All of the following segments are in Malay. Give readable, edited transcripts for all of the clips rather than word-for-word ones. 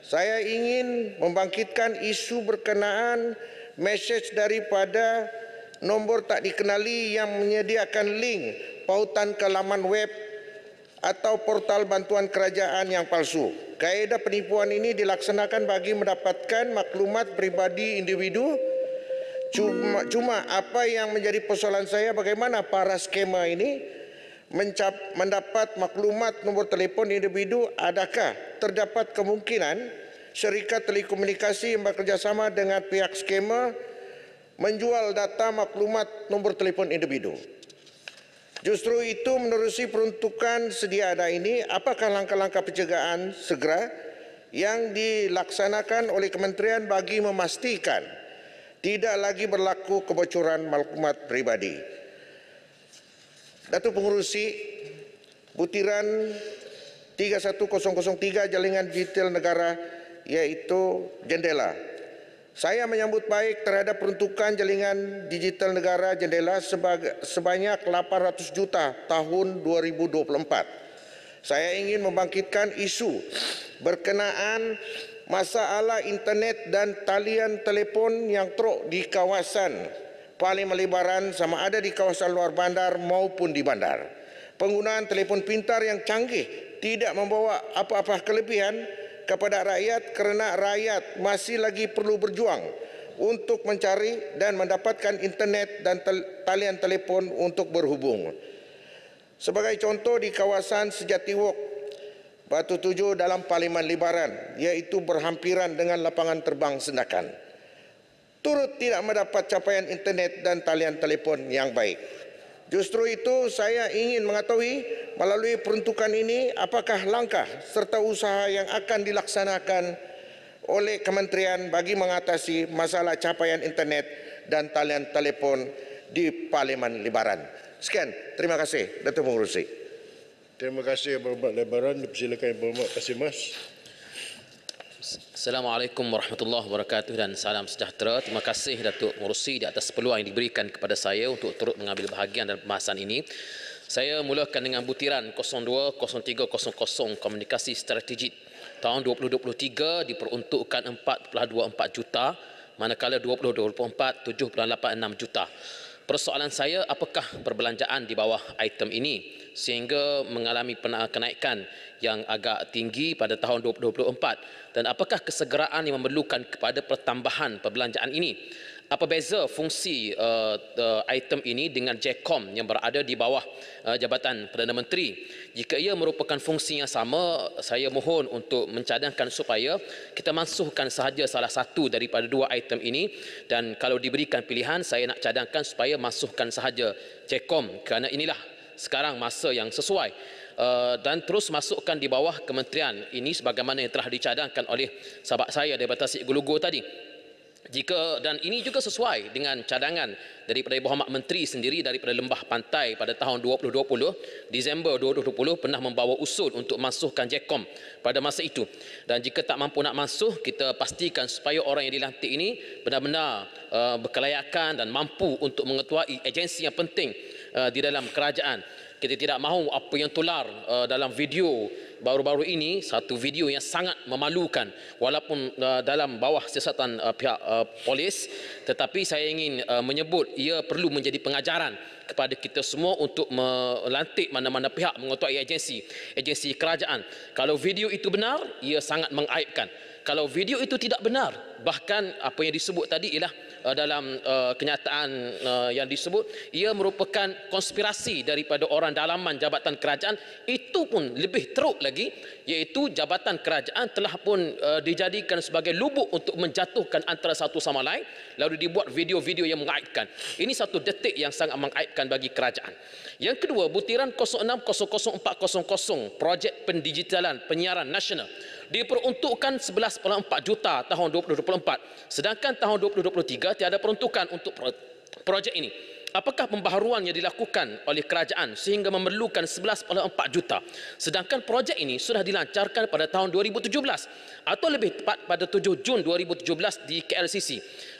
Saya ingin membangkitkan isu berkenaan mesej daripada nombor tak dikenali yang menyediakan link pautan ke laman web atau portal bantuan kerajaan yang palsu. Kaedah penipuan ini dilaksanakan bagi mendapatkan maklumat pribadi individu. Cuma apa yang menjadi persoalan saya, bagaimana para skema ini mendapat maklumat nombor telefon individu? Adakah terdapat kemungkinan syarikat telekomunikasi yang bekerjasama dengan pihak skema menjual data maklumat nombor telefon individu? Justru itu, menerusi peruntukan sedia ada ini, apakah langkah-langkah pencegahan segera yang dilaksanakan oleh kementerian bagi memastikan tidak lagi berlaku kebocoran maklumat pribadi? Datuk Pengerusi, butiran 31003 Jaringan Digital Negara, iaitu Jendela. Saya menyambut baik terhadap peruntukan jaringan digital negara Jendela sebanyak 800 juta tahun 2024. Saya ingin membangkitkan isu berkenaan masalah internet dan talian telefon yang teruk di kawasan Paliman Libaran, sama ada di kawasan luar bandar maupun di bandar. Penggunaan telefon pintar yang canggih tidak membawa apa-apa kelebihan kepada rakyat kerana rakyat masih lagi perlu berjuang untuk mencari dan mendapatkan internet dan talian telefon untuk berhubung. Sebagai contoh, di kawasan Sejatiwok, Batu Tujuh dalam Paliman Libaran, iaitu berhampiran dengan lapangan terbang Sendakan, turut tidak mendapat capaian internet dan talian telefon yang baik. Justru itu, saya ingin mengetahui melalui peruntukan ini apakah langkah serta usaha yang akan dilaksanakan oleh kementerian bagi mengatasi masalah capaian internet dan talian telefon di Paliman Libaran. Sekian, terima kasih, Datuk Pengerusi. Terima kasih, Berhormat Libaran. Dipersilakan Berhormat Kasimas. Assalamualaikum warahmatullahi wabarakatuh dan salam sejahtera. Terima kasih Datuk Pengerusi di atas peluang yang diberikan kepada saya untuk turut mengambil bahagian dalam pembahasan ini. Saya mulakan dengan butiran 020300 komunikasi strategik tahun 2023 diperuntukkan 4.24 juta, manakala 2024 7.86 juta. Persoalan saya, apakah perbelanjaan di bawah item ini sehingga mengalami kenaikan yang agak tinggi pada tahun 2024, dan apakah kesegeraan yang memerlukan kepada pertambahan perbelanjaan ini? Apa beza fungsi item ini dengan JECOM yang berada di bawah Jabatan Perdana Menteri? Jika ia merupakan fungsi yang sama, saya mohon untuk mencadangkan supaya kita masukkan sahaja salah satu daripada dua item ini, dan kalau diberikan pilihan, saya nak cadangkan supaya masukkan sahaja JECOM kerana inilah sekarang masa yang sesuai. Dan terus masukkan di bawah kementerian ini sebagaimana yang telah dicadangkan oleh sahabat saya daripada Tasik Gelugur tadi. Dan ini juga sesuai dengan cadangan daripada Berhormat Menteri sendiri daripada Lembah Pantai pada tahun 2020, Disember 2020 pernah membawa usul untuk masukkan JECOM pada masa itu. Dan jika tak mampu nak masuk, kita pastikan supaya orang yang dilantik ini benar-benar berkelayakan dan mampu untuk mengetuai agensi yang penting di dalam kerajaan. Kita tidak mahu apa yang tular dalam video baru-baru ini, satu video yang sangat memalukan walaupun dalam bawah siasatan pihak polis, tetapi saya ingin menyebut ia perlu menjadi pengajaran kepada kita semua untuk melantik mana-mana pihak mengetuai agensi kerajaan. Kalau video itu benar, ia sangat mengaibkan. Kalau video itu tidak benar, bahkan apa yang disebut tadi ialah dalam kenyataan yang disebut, ia merupakan konspirasi daripada orang dalaman Jabatan Kerajaan, itu pun lebih teruk lagi, iaitu Jabatan Kerajaan telah pun dijadikan sebagai lubuk untuk menjatuhkan antara satu sama lain, lalu dibuat video-video yang mengaibkan. Ini satu detik yang sangat mengaibkan bagi kerajaan. Yang kedua, butiran 060400 projek pendigitalan penyiaran nasional diperuntukkan 11.4 juta tahun 2024, sedangkan tahun 2023 tiada peruntukan untuk projek ini. Apakah pembaharuan yang dilakukan oleh kerajaan sehingga memerlukan 11.4 juta, sedangkan projek ini sudah dilancarkan pada tahun 2017 atau lebih tepat pada 7 Jun 2017 di KLCC?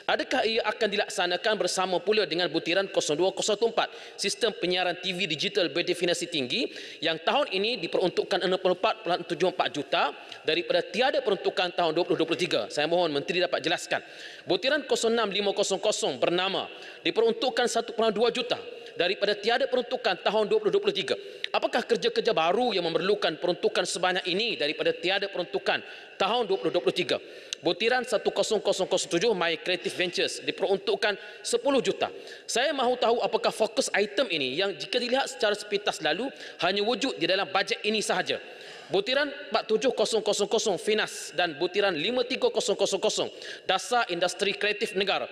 Adakah ia akan dilaksanakan bersama pula dengan butiran 0204 sistem penyiaran TV digital berdefinisi tinggi yang tahun ini diperuntukkan 64.74 juta daripada tiada peruntukan tahun 2023. Saya mohon Menteri dapat jelaskan. Butiran 06500 bernama diperuntukkan 1.2 juta daripada tiada peruntukan tahun 2023. Apakah kerja-kerja baru yang memerlukan peruntukan sebanyak ini daripada tiada peruntukan tahun 2023? Butiran 10007 My Creative Ventures diperuntukkan 10 juta. Saya mahu tahu apakah fokus item ini yang jika dilihat secara sepintas lalu hanya wujud di dalam bajet ini sahaja. Butiran 47000 Finas dan butiran 53000 Dasar Industri Kreatif Negara.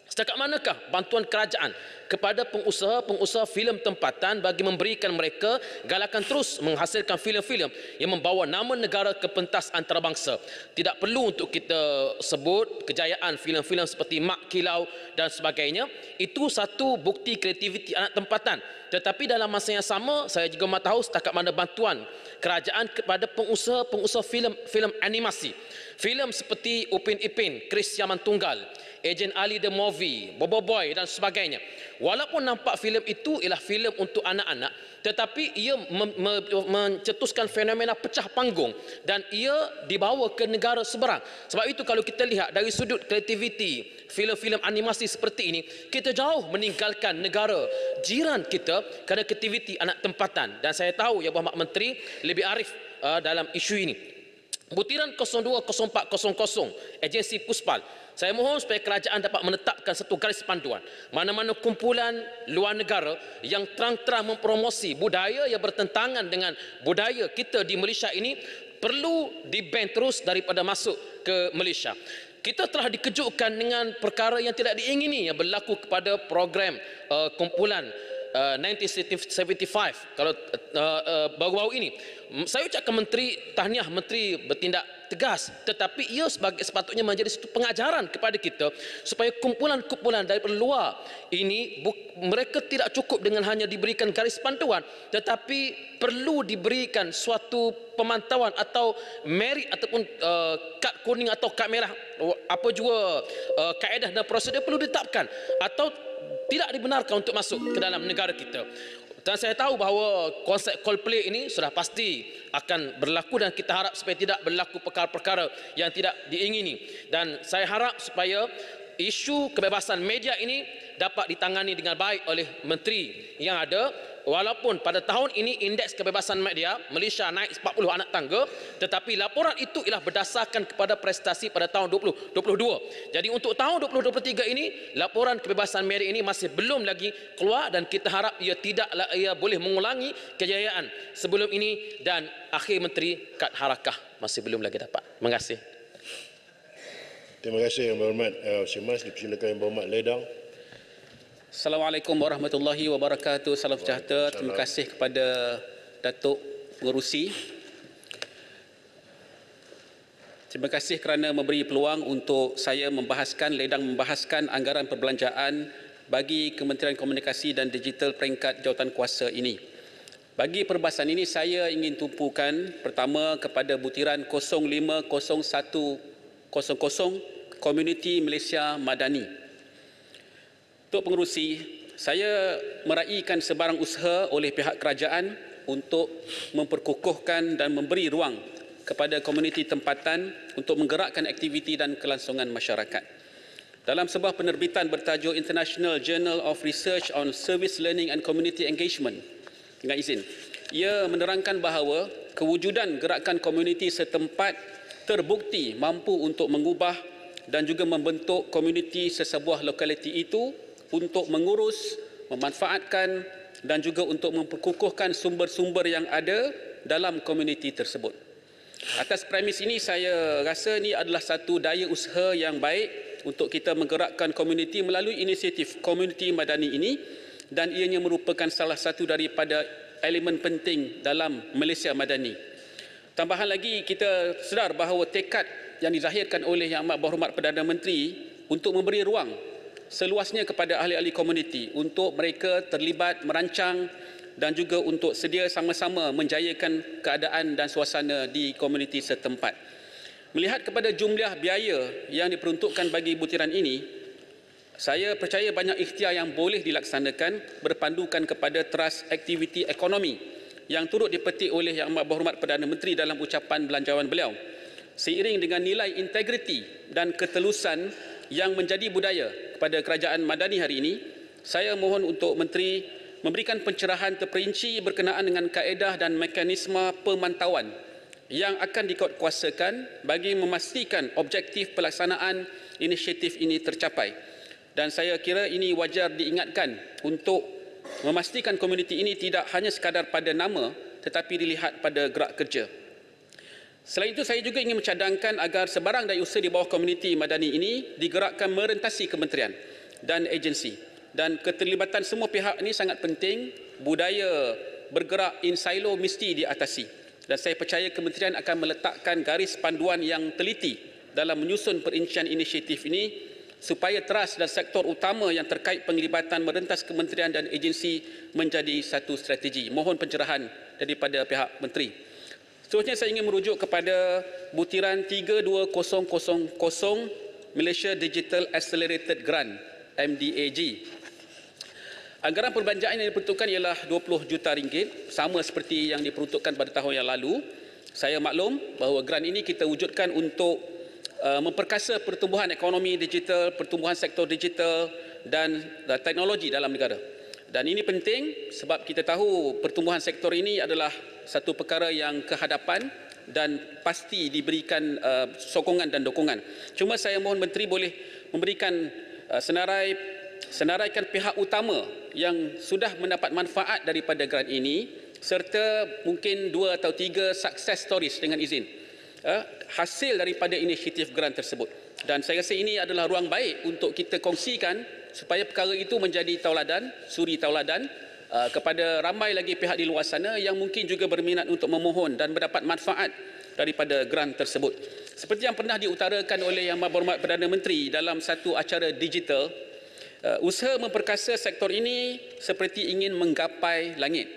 Setakat manakah bantuan kerajaan kepada pengusaha-pengusaha filem tempatan bagi memberikan mereka galakan terus menghasilkan filem-filem yang membawa nama negara ke pentas antarabangsa? Tidak perlu untuk kita sebut kejayaan filem-filem seperti Mak Kilau dan sebagainya. Itu satu bukti kreativiti anak tempatan. Tetapi dalam masa yang sama, saya juga mahu tahu setakat mana bantuan kerajaan kepada pengusaha-pengusaha filem animasi. Filem seperti Upin Ipin, Chris Yaman Tunggal, Ejen Ali The Movie, Bobo Boy dan sebagainya. Walaupun nampak filem itu ialah filem untuk anak-anak, tetapi ia mencetuskan fenomena pecah panggung dan ia dibawa ke negara seberang. Sebab itu kalau kita lihat dari sudut kreativiti filem-filem animasi seperti ini, kita jauh meninggalkan negara jiran kita kerana kreativiti anak tempatan. Dan saya tahu ya Bapak Menteri lebih arif dalam isu ini. Butiran 020400 Agensi Puspal. Saya mohon supaya kerajaan dapat menetapkan satu garis panduan. Mana-mana kumpulan luar negara yang terang-terang mempromosi budaya yang bertentangan dengan budaya kita di Malaysia ini perlu di-ban terus daripada masuk ke Malaysia. Kita telah dikejutkan dengan perkara yang tidak diingini yang berlaku kepada program kumpulan 1975 kalau baru-baru ini. Saya ucapkan Menteri, tahniah Menteri bertindak tegas, tetapi ia sepatutnya menjadi satu pengajaran kepada kita supaya kumpulan-kumpulan daripada luar ini mereka tidak cukup dengan hanya diberikan garis panduan, tetapi perlu diberikan suatu pemantauan atau merit ataupun kad kuning atau kad merah, apa juga kaedah dan prosedur perlu ditetapkan atau tidak dibenarkan untuk masuk ke dalam negara kita. Dan saya tahu bahawa konsep Coldplay ini sudah pasti akan berlaku dan kita harap supaya tidak berlaku perkara-perkara yang tidak diingini. Dan saya harap supaya isu kebebasan media ini dapat ditangani dengan baik oleh menteri yang ada. Walaupun pada tahun ini indeks kebebasan media Malaysia naik 40 anak tangga, tetapi laporan itu ialah berdasarkan kepada prestasi pada tahun 2022. Jadi untuk tahun 2023 ini laporan kebebasan media ini masih belum lagi keluar dan kita harap ia boleh mengulangi kejayaan sebelum ini dan akhir menteri kad harakah masih belum lagi dapat. Terima kasih. Terima kasih Yang Berhormat Simas. Dipersilakan Yang Berhormat Ledang. Assalamualaikum warahmatullahi wabarakatuh. Salam sejahtera. Terima kasih kepada Datuk Pengerusi. Terima kasih kerana memberi peluang untuk saya ledang membahaskan anggaran perbelanjaan bagi Kementerian Komunikasi dan Digital peringkat jawatan kuasa ini. Bagi perbahasan ini saya ingin tumpukan pertama kepada butiran 05010 Komuniti Malaysia Madani. Untuk pengerusi, saya meraihkan sebarang usaha oleh pihak kerajaan untuk memperkukuhkan dan memberi ruang kepada komuniti tempatan untuk menggerakkan aktiviti dan kelangsungan masyarakat. Dalam sebuah penerbitan bertajuk International Journal of Research on Service Learning and Community Engagement, dengan izin, ia menerangkan bahawa kewujudan gerakan komuniti setempat terbukti mampu untuk mengubah dan juga membentuk komuniti sesebuah lokaliti itu untuk mengurus, memanfaatkan dan juga untuk memperkukuhkan sumber-sumber yang ada dalam komuniti tersebut. Atas premis ini saya rasa ini adalah satu daya usaha yang baik untuk kita menggerakkan komuniti melalui inisiatif komuniti madani ini dan ianya merupakan salah satu daripada elemen penting dalam Malaysia Madani. Tambahan lagi kita sedar bahawa tekad yang dizahirkan oleh Yang Amat Berhormat Perdana Menteri untuk memberi ruang seluasnya kepada ahli-ahli komuniti untuk mereka terlibat merancang dan juga untuk sedia sama-sama menjayakan keadaan dan suasana di komuniti setempat. Melihat kepada jumlah biaya yang diperuntukkan bagi butiran ini, Saya percaya banyak ikhtiar yang boleh dilaksanakan berpandukan kepada teras aktiviti ekonomi yang turut dipetik oleh Yang Amat Berhormat Perdana Menteri dalam ucapan belanjawan beliau. Seiring dengan nilai integriti dan ketelusan yang menjadi budaya kepada Kerajaan Madani hari ini, saya mohon untuk Menteri memberikan pencerahan terperinci berkenaan dengan kaedah dan mekanisme pemantauan yang akan dikuatkuasakan bagi memastikan objektif pelaksanaan inisiatif ini tercapai. Dan saya kira ini wajar diingatkan untuk memastikan komuniti ini tidak hanya sekadar pada nama tetapi dilihat pada gerak kerja. Selain itu, saya juga ingin mencadangkan agar sebarang daya usaha di bawah komuniti Madani ini digerakkan merentasi kementerian dan agensi. Dan keterlibatan semua pihak ini sangat penting. Budaya bergerak in silo mesti diatasi. Dan saya percaya kementerian akan meletakkan garis panduan yang teliti dalam menyusun perincian inisiatif ini supaya teras dan sektor utama yang terkait penglibatan merentas kementerian dan agensi menjadi satu strategi. Mohon pencerahan daripada pihak menteri. Seterusnya saya ingin merujuk kepada butiran 32000 Malaysia Digital Accelerated Grant MDAG. Anggaran perbelanjaan yang diperuntukkan ialah 20 juta ringgit, sama seperti yang diperuntukkan pada tahun yang lalu. Saya maklum bahawa grant ini kita wujudkan untuk memperkasa pertumbuhan ekonomi digital, pertumbuhan sektor digital dan teknologi dalam negara. Dan ini penting sebab kita tahu pertumbuhan sektor ini adalah satu perkara yang kehadapan dan pasti diberikan sokongan dan dukungan. Cuma saya mohon Menteri boleh memberikan senaraikan pihak utama yang sudah mendapat manfaat daripada grant ini serta mungkin 2 atau 3 success stories dengan izin hasil daripada inisiatif grant tersebut. Dan saya rasa ini adalah ruang baik untuk kita kongsikan supaya perkara itu menjadi tauladan, suri tauladan kepada ramai lagi pihak di luar sana yang mungkin juga berminat untuk memohon dan mendapat manfaat daripada grant tersebut. Seperti yang pernah diutarakan oleh Yang Berhormat Perdana Menteri dalam satu acara digital, usaha memperkasa sektor ini seperti ingin menggapai langit,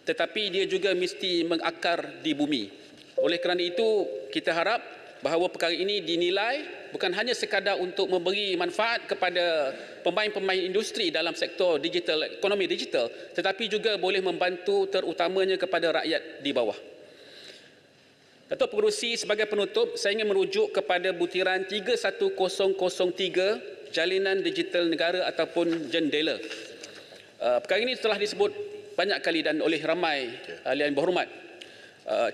tetapi dia juga mesti mengakar di bumi. Oleh kerana itu, kita harap bahawa perkara ini dinilai bukan hanya sekadar untuk memberi manfaat kepada pemain-pemain industri dalam sektor digital, ekonomi digital, tetapi juga boleh membantu terutamanya kepada rakyat di bawah. Datuk Pengerusi, sebagai penutup, saya ingin merujuk kepada butiran 31003 Jalinan Digital Negara ataupun JENDELA. Perkara ini telah disebut banyak kali dan oleh ramai ahli-ahli berhormat.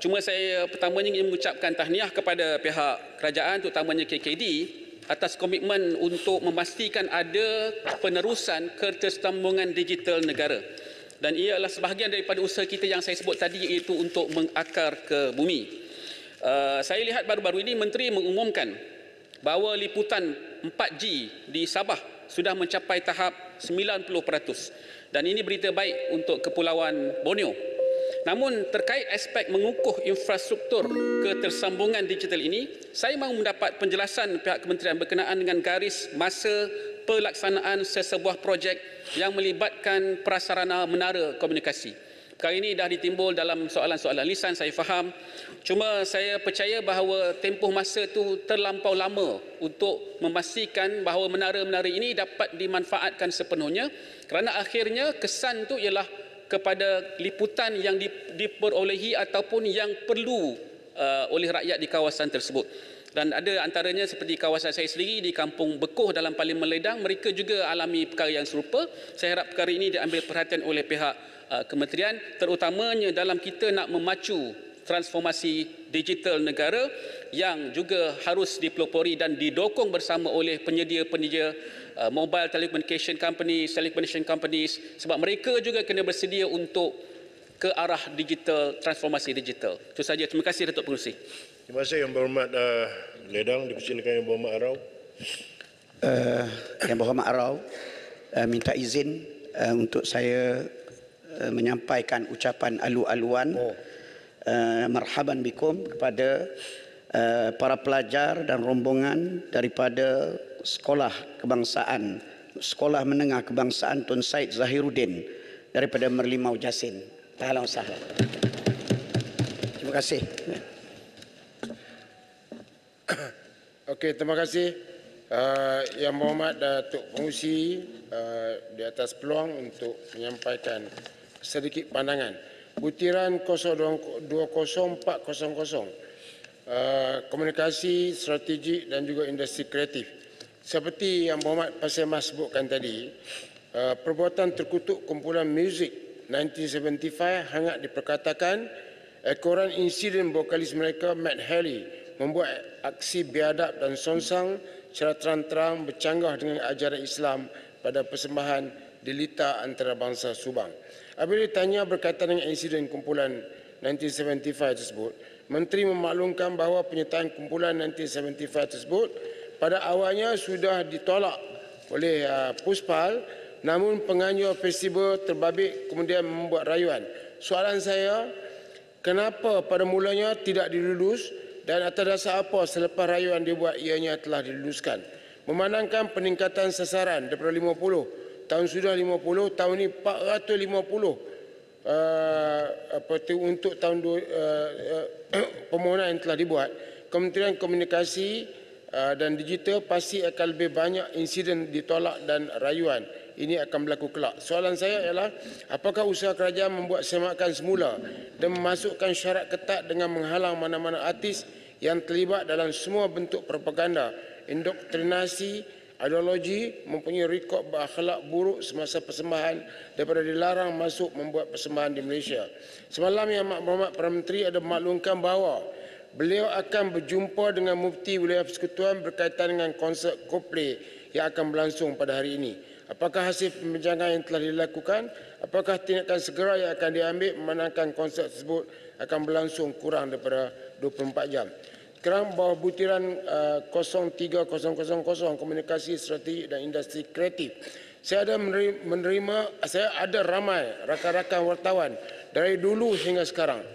Cuma saya pertamanya ingin mengucapkan tahniah kepada pihak kerajaan terutamanya KKD atas komitmen untuk memastikan ada penerusan ketersambungan digital negara. Dan ia adalah sebahagian daripada usaha kita yang saya sebut tadi, iaitu untuk mengakar ke bumi. Saya lihat baru-baru ini Menteri mengumumkan bahawa liputan 4G di Sabah sudah mencapai tahap 90%. Dan ini berita baik untuk Kepulauan Borneo. Namun terkait aspek mengukuh infrastruktur ketersambungan digital ini, saya mahu mendapat penjelasan pihak kementerian berkenaan dengan garis masa pelaksanaan sesebuah projek yang melibatkan prasarana menara komunikasi. Perkara ini dah ditimbul dalam soalan-soalan lisan, saya faham. Cuma saya percaya bahawa tempoh masa itu terlampau lama untuk memastikan bahawa menara-menara ini dapat dimanfaatkan sepenuhnya, kerana akhirnya kesan itu ialah kepada liputan yang diperolehi ataupun yang perlu oleh rakyat di kawasan tersebut. Dan ada antaranya seperti kawasan saya sendiri di Kampung Bekuh dalam Parlimen Ledang, mereka juga alami perkara yang serupa. Saya harap perkara ini diambil perhatian oleh pihak kementerian, terutamanya dalam kita nak memacu transformasi digital negara yang juga harus dipelopori dan didokong bersama oleh penyedia-penyedia mobile telecommunication companies, telecommunication companies, sebab mereka juga kena bersedia untuk ke arah digital, transformasi digital. Itu saja. Terima kasih Datuk Pengerusi. Terima kasih Yang Berhormat Ledang. Dipersilakan Yang Berhormat Arau. Yang Berhormat Arau minta izin untuk saya menyampaikan ucapan alu-aluan marhaban bikum kepada para pelajar dan rombongan daripada Sekolah Kebangsaan, Sekolah Menengah Kebangsaan Tun Said Zahiruddin daripada Merlimau Jasin. Ahlan wa sahlan. Terima kasih. Okey, terima kasih Yang Berhormat Datuk Pengerusi di atas peluang untuk menyampaikan sedikit pandangan. Butiran 020400 komunikasi strategik dan juga industri kreatif. Seperti yang Berhormat Pasir Mas sebutkan tadi, perbuatan terkutuk kumpulan muzik 1975 hangat diperkatakan ekoran insiden vokalis mereka Matt Haley membuat aksi biadab dan songsang secara terang-terang bercanggah dengan ajaran Islam pada persembahan Delita Antarabangsa Subang. Apabila ditanya berkaitan dengan insiden kumpulan 1975 tersebut, Menteri memaklumkan bahawa penyertaan kumpulan 1975 tersebut pada awalnya sudah ditolak oleh Puspal, namun penganjur festival terbabit kemudian membuat rayuan. Soalan saya, kenapa pada mulanya tidak dilulus dan atas dasar apa selepas rayuan dibuat ianya telah diluluskan? Memandangkan peningkatan sasaran daripada 50, tahun sudah 50, tahun ini 450 untuk tahun permohonan yang telah dibuat, Kementerian Komunikasi dan Digital pasti akan lebih banyak insiden ditolak dan rayuan. Ini akan berlaku kelak. Soalan saya ialah, apakah usaha kerajaan membuat semakan semula dan memasukkan syarat ketat dengan menghalang mana-mana artis yang terlibat dalam semua bentuk propaganda, indoktrinasi, ideologi, mempunyai rekod berakhlak buruk semasa persembahan daripada dilarang masuk membuat persembahan di Malaysia. Semalam Yang Berhormat Perdana Menteri ada memaklumkan bahawa beliau akan berjumpa dengan Mufti Wilayah Persekutuan berkaitan dengan konsert Coldplay yang akan berlangsung pada hari ini. Apakah hasil pembincangan yang telah dilakukan? Apakah tindakan segera yang akan diambil memandangkan konsert tersebut akan berlangsung kurang daripada 24 jam? Sekarang bawah butiran 03000 komunikasi strategik dan industri kreatif. Saya ada ramai rakan-rakan wartawan dari dulu hingga sekarang.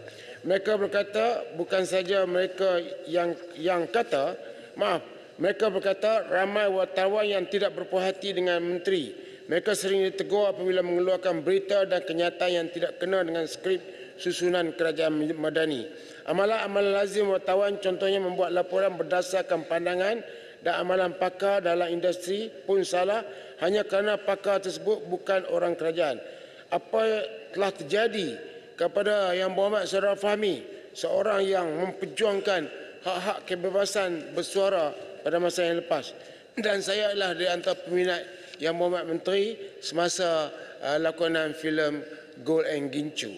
Mereka berkata, bukan saja mereka mereka berkata ramai wartawan yang tidak berpuas hati dengan menteri. Mereka sering ditegur apabila mengeluarkan berita dan kenyataan yang tidak kena dengan skrip susunan kerajaan madani. Amalan-amalan lazim wartawan contohnya membuat laporan berdasarkan pandangan dan amalan pakar dalam industri pun salah hanya kerana pakar tersebut bukan orang kerajaan. Apa telah terjadi kepada Yang Berhormat Saudara Fahmi, seorang yang memperjuangkan hak-hak kebebasan bersuara pada masa yang lepas, dan saya adalah di antara peminat Yang Berhormat Menteri semasa lakonan filem Gold and Gincu.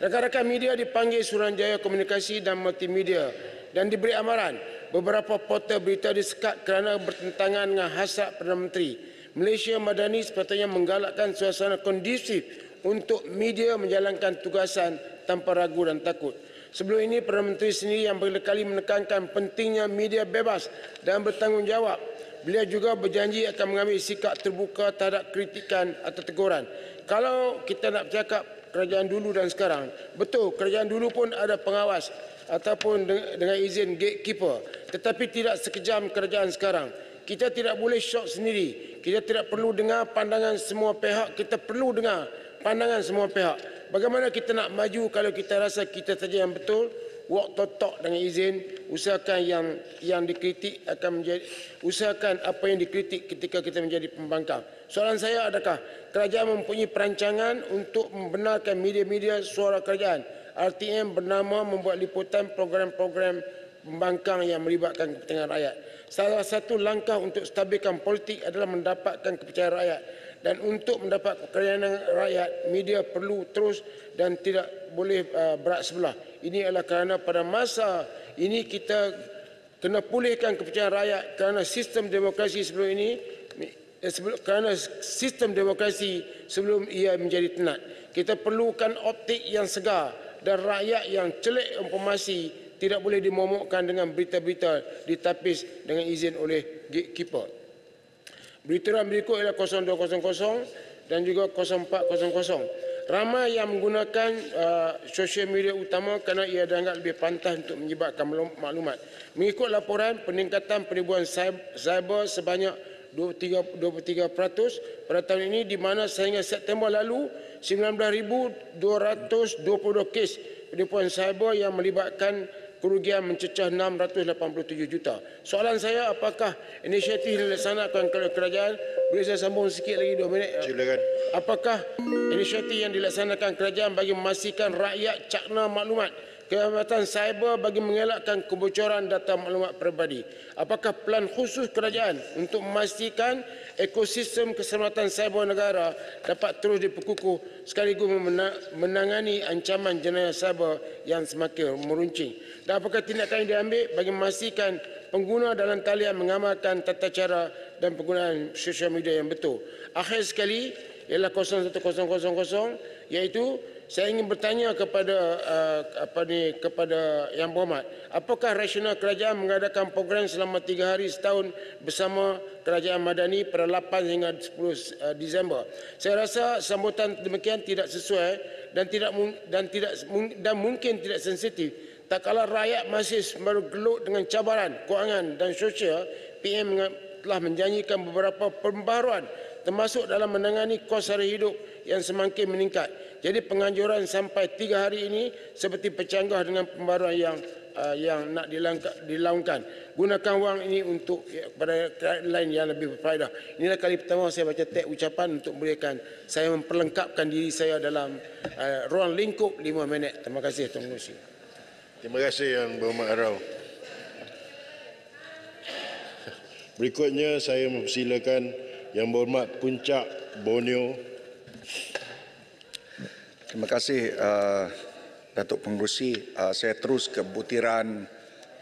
Rakan-rakan media dipanggil Suruhanjaya Komunikasi dan Multimedia dan diberi amaran. Beberapa portal berita disekat kerana bertentangan dengan hasrat Perdana Menteri. Malaysia Madani sepatutnya menggalakkan suasana kondusif untuk media menjalankan tugasan tanpa ragu dan takut. Sebelum ini, Perdana Menteri sendiri yang berkali-kali menekankan pentingnya media bebas dan bertanggungjawab. Beliau juga berjanji akan mengambil sikap terbuka terhadap kritikan atau teguran. Kalau kita nak bercakap kerajaan dulu dan sekarang, betul, kerajaan dulu pun ada pengawas ataupun dengan izin gatekeeper. Tetapi tidak sekejam kerajaan sekarang. Kita tidak boleh syok sendiri. Kita tidak perlu dengar pandangan semua pihak. Kita perlu dengar pandangan semua pihak. Bagaimana kita nak maju kalau kita rasa kita saja yang betul? Walk to talk dengan izin. Usahakan yang dikritik akan menjadi, usahakan apa yang dikritik ketika kita menjadi pembangkang. Soalan saya, adakah kerajaan mempunyai perancangan untuk membenarkan media-media suara kerajaan RTM bernama membuat liputan program-program pembangkang yang melibatkan kepentingan rakyat? Salah satu langkah untuk stabilkan politik adalah mendapatkan kepercayaan rakyat. Dan untuk mendapat kepercayaan rakyat, media perlu terus dan tidak boleh berat sebelah. Ini adalah kerana pada masa ini kita kena pulihkan kepercayaan rakyat kerana sistem demokrasi sebelum ini, kerana sistem demokrasi sebelum ia menjadi tenat. Kita perlukan optik yang segar dan rakyat yang celik informasi tidak boleh dimomokkan dengan berita-berita ditapis dengan izin oleh gatekeeper. Berita berikut ialah 0200 dan juga 0400. Ramai yang menggunakan sosial media utama kerana ia dianggap lebih pantas untuk menyebarkan maklumat. Mengikut laporan, peningkatan penipuan cyber sebanyak 23% pada tahun ini, di mana sehingga September lalu 19,222 kes penipuan cyber yang melibatkan kerugian mencecah 687 juta. Soalan saya, apakah inisiatif yang dilaksanakan oleh kerajaan, boleh saya sambung sikit lagi 2 minit? Silakan. Apakah inisiatif yang dilaksanakan kerajaan bagi memastikan rakyat cakna maklumat keselamatan cyber bagi mengelakkan kebocoran data maklumat peribadi? Apakah plan khusus kerajaan untuk memastikan ekosistem keselamatan cyber negara dapat terus diperkukuh sekaligus menangani ancaman jenayah cyber yang semakin meruncing? Dan apakah tindakan yang diambil bagi memastikan pengguna dalam talian mengamalkan tata cara dan penggunaan sosial media yang betul? Akhir sekali ialah 01000, iaitu saya ingin bertanya kepada kepada Yang Berhormat, apakah rasional kerajaan mengadakan program selama 3 hari setahun bersama Kerajaan Madani pada 8 hingga 10 Disember? Saya rasa sambutan demikian tidak sesuai dan mungkin tidak sensitif. Tak kala rakyat masih bergelut dengan cabaran kewangan dan sosial, PM telah menjanjikan beberapa pembaharuan termasuk dalam menangani kos sara hidup yang semakin meningkat. Jadi penganjuran sampai 3 hari ini seperti bercanggah dengan pembaruan yang nak dilakukan. Gunakan wang ini untuk pada lain yang lebih berfaedah. Inilah kali pertama saya baca teks ucapan untuk memberikan saya memperlengkapkan diri saya dalam ruang lingkup 5 minit. Terima kasih Tuan Pengerusi. Terima kasih Yang Berhormat Arau. Berikutnya saya mempersilakan Yang Berhormat Puncak Borneo. Terima kasih Datuk Pengerusi. Saya terus ke butiran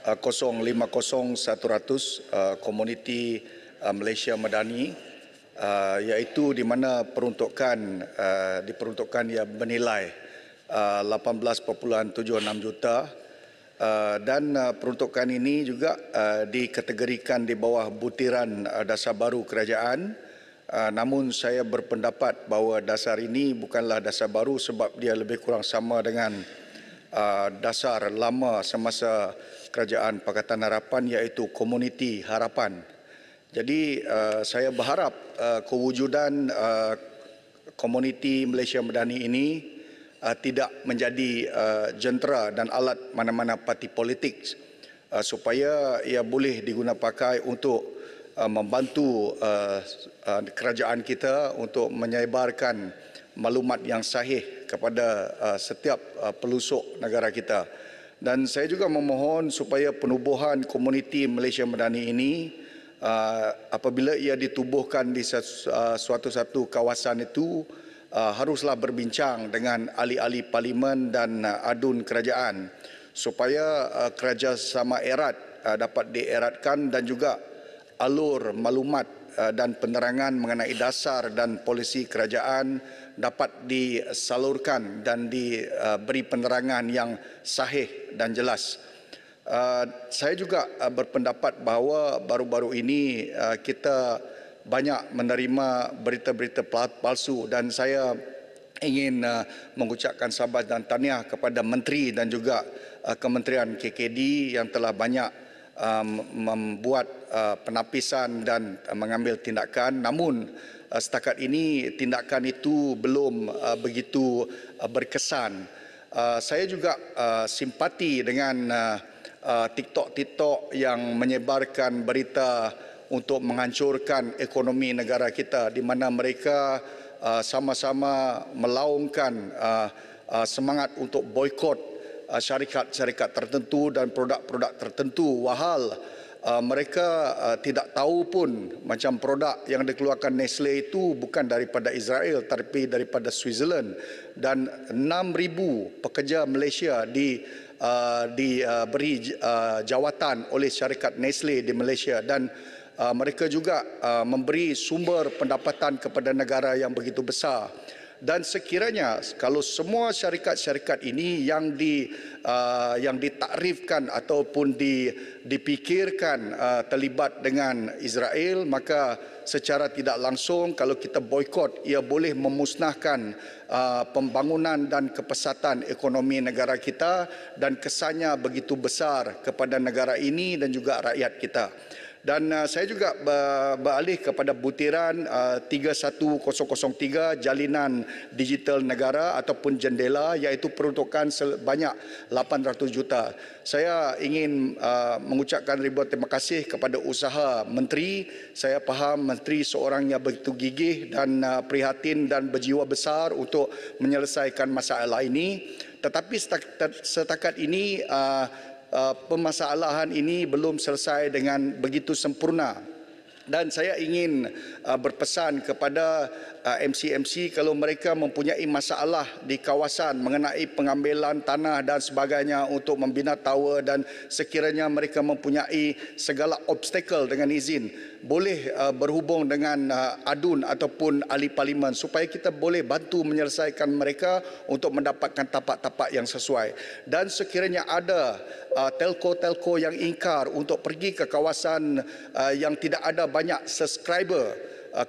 050100 Komuniti Malaysia Madani, iaitu di mana diperuntukkan ia bernilai 18.76 juta dan peruntukan ini juga dikategorikan di bawah butiran dasar baru kerajaan. Namun saya berpendapat bahawa dasar ini bukanlah dasar baru sebab dia lebih kurang sama dengan dasar lama semasa Kerajaan Pakatan Harapan, iaitu Komuniti Harapan. Jadi saya berharap kewujudan Komuniti Malaysia Madani ini tidak menjadi jentera dan alat mana-mana parti politik, supaya ia boleh digunapakai untuk membantu kerajaan kita untuk menyebarkan maklumat yang sahih kepada setiap pelusuk negara kita. Dan saya juga memohon supaya penubuhan Komuniti Malaysia Madani ini apabila ia ditubuhkan di suatu kawasan itu haruslah berbincang dengan ahli-ahli parlimen dan adun kerajaan supaya kerjasama erat dapat dieratkan dan juga alur maklumat dan penerangan mengenai dasar dan polisi kerajaan dapat disalurkan dan diberi penerangan yang sahih dan jelas. Saya juga berpendapat bahawa baru-baru ini kita banyak menerima berita-berita palsu dan saya ingin mengucapkan sabar dan tahniah kepada Menteri dan juga Kementerian KKD yang telah banyak membuat penapisan dan mengambil tindakan. Namun setakat ini tindakan itu belum begitu berkesan. Saya juga simpati dengan TikTok yang menyebarkan berita untuk menghancurkan ekonomi negara kita, di mana mereka sama-sama melaungkan semangat untuk boikot syarikat-syarikat tertentu dan produk-produk tertentu, wahal mereka tidak tahu pun macam produk yang dikeluarkan Nestle itu bukan daripada Israel tapi daripada Switzerland, dan 6,000 pekerja Malaysia diberi jawatan oleh syarikat Nestle di Malaysia, dan mereka juga memberi sumber pendapatan kepada negara yang begitu besar. Dan sekiranya kalau semua syarikat-syarikat ini yang ditakrifkan ataupun dipikirkan terlibat dengan Israel, maka secara tidak langsung kalau kita boikot, ia boleh memusnahkan pembangunan dan kepesatan ekonomi negara kita, dan kesannya begitu besar kepada negara ini dan juga rakyat kita. Dan saya juga beralih kepada butiran 31003 Jalinan Digital Negara ataupun Jendela, iaitu peruntukan sebanyak 800 juta. Saya ingin mengucapkan ribuan terima kasih kepada usaha Menteri. Saya faham Menteri seorang yang begitu gigih dan prihatin dan berjiwa besar untuk menyelesaikan masalah ini. Tetapi setakat ini permasalahan ini belum selesai dengan begitu sempurna. Dan saya ingin berpesan kepada MC-MC kalau mereka mempunyai masalah di kawasan mengenai pengambilan tanah dan sebagainya untuk membina tower, dan sekiranya mereka mempunyai segala obstacle dengan izin, boleh berhubung dengan adun ataupun ahli parlimen supaya kita boleh bantu menyelesaikan mereka untuk mendapatkan tapak-tapak yang sesuai. Dan sekiranya ada telco-telco yang ingkar untuk pergi ke kawasan yang tidak ada banyak subscriber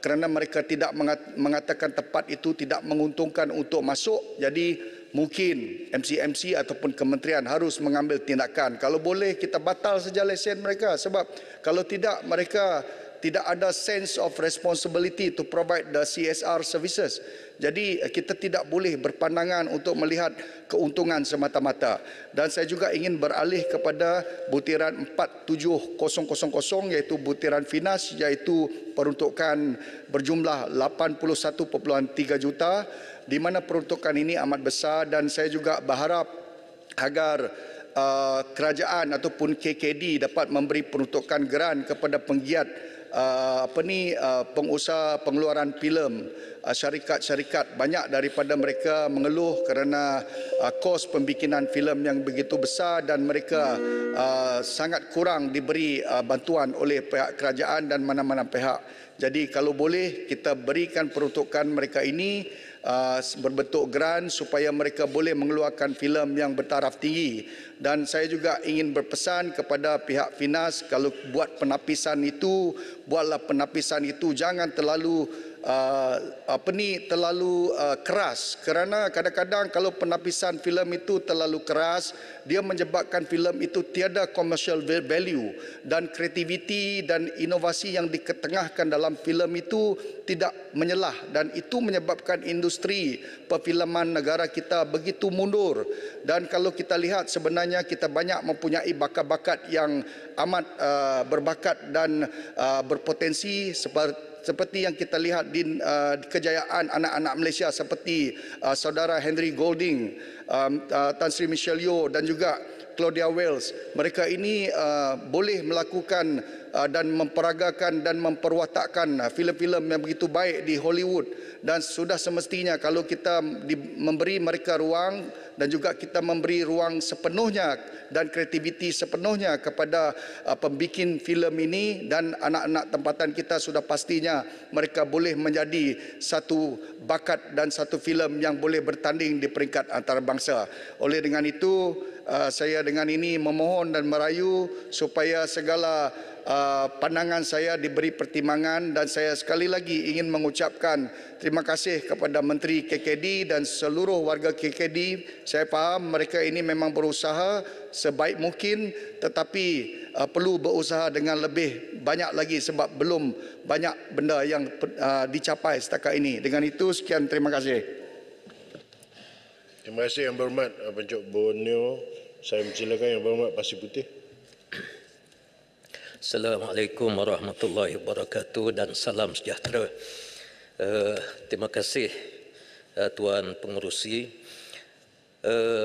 kerana mereka tidak mengatakan tempat itu tidak menguntungkan untuk masuk, jadi mungkin MC-MC ataupun kementerian harus mengambil tindakan. Kalau boleh kita batal saja lesen mereka, sebab kalau tidak mereka tidak ada sense of responsibility to provide the CSR services. Jadi kita tidak boleh berpandangan untuk melihat keuntungan semata-mata. Dan saya juga ingin beralih kepada butiran 47000 iaitu butiran Finas, iaitu peruntukan berjumlah 81.3 juta, di mana peruntukan ini amat besar. Dan saya juga berharap agar kerajaan ataupun KKD dapat memberi peruntukan geran kepada penggiat pengusaha pengeluaran filem, syarikat-syarikat. Banyak daripada mereka mengeluh kerana kos pembikinan filem yang begitu besar dan mereka sangat kurang diberi bantuan oleh pihak kerajaan dan mana-mana pihak. Jadi kalau boleh kita berikan peruntukan mereka ini berbentuk geran supaya mereka boleh mengeluarkan filem yang bertaraf tinggi. Dan saya juga ingin berpesan kepada pihak Finas, kalau buat penapisan itu, buatlah penapisan itu jangan terlalu keras, kerana kadang-kadang kalau penapisan filem itu terlalu keras, dia menyebabkan filem itu tiada commercial value, dan kreativiti dan inovasi yang diketengahkan dalam filem itu tidak menyelah, dan itu menyebabkan industri perfilman negara kita begitu mundur. Dan kalau kita lihat sebenarnya kita banyak mempunyai bakat-bakat yang amat berbakat dan berpotensi, seperti yang kita lihat di kejayaan anak-anak Malaysia seperti saudara Henry Golding, Tan Sri Michelle Yeoh dan juga Claudia Wells. Mereka ini boleh melakukan dan memperagakan dan memperwatakkan filem-filem yang begitu baik di Hollywood, dan sudah semestinya kalau kita memberi mereka ruang dan juga kita memberi ruang sepenuhnya dan kreativiti sepenuhnya kepada pembikin filem ini, dan anak-anak tempatan kita sudah pastinya mereka boleh menjadi satu bakat dan satu filem yang boleh bertanding di peringkat antarabangsa. Oleh dengan itu, saya dengan ini memohon dan merayu supaya segala pandangan saya diberi pertimbangan, dan saya sekali lagi ingin mengucapkan terima kasih kepada Menteri KKD dan seluruh warga KKD. Saya faham mereka ini memang berusaha sebaik mungkin, tetapi perlu berusaha dengan lebih banyak lagi sebab belum banyak benda yang dicapai setakat ini. Dengan itu sekian, terima kasih. Terima kasih Yang Berhormat Pencok Borneo. Saya mempersilakan Yang Berhormat Pasir Putih. Assalamualaikum warahmatullahi wabarakatuh dan salam sejahtera. Terima kasih Tuan Pengerusi.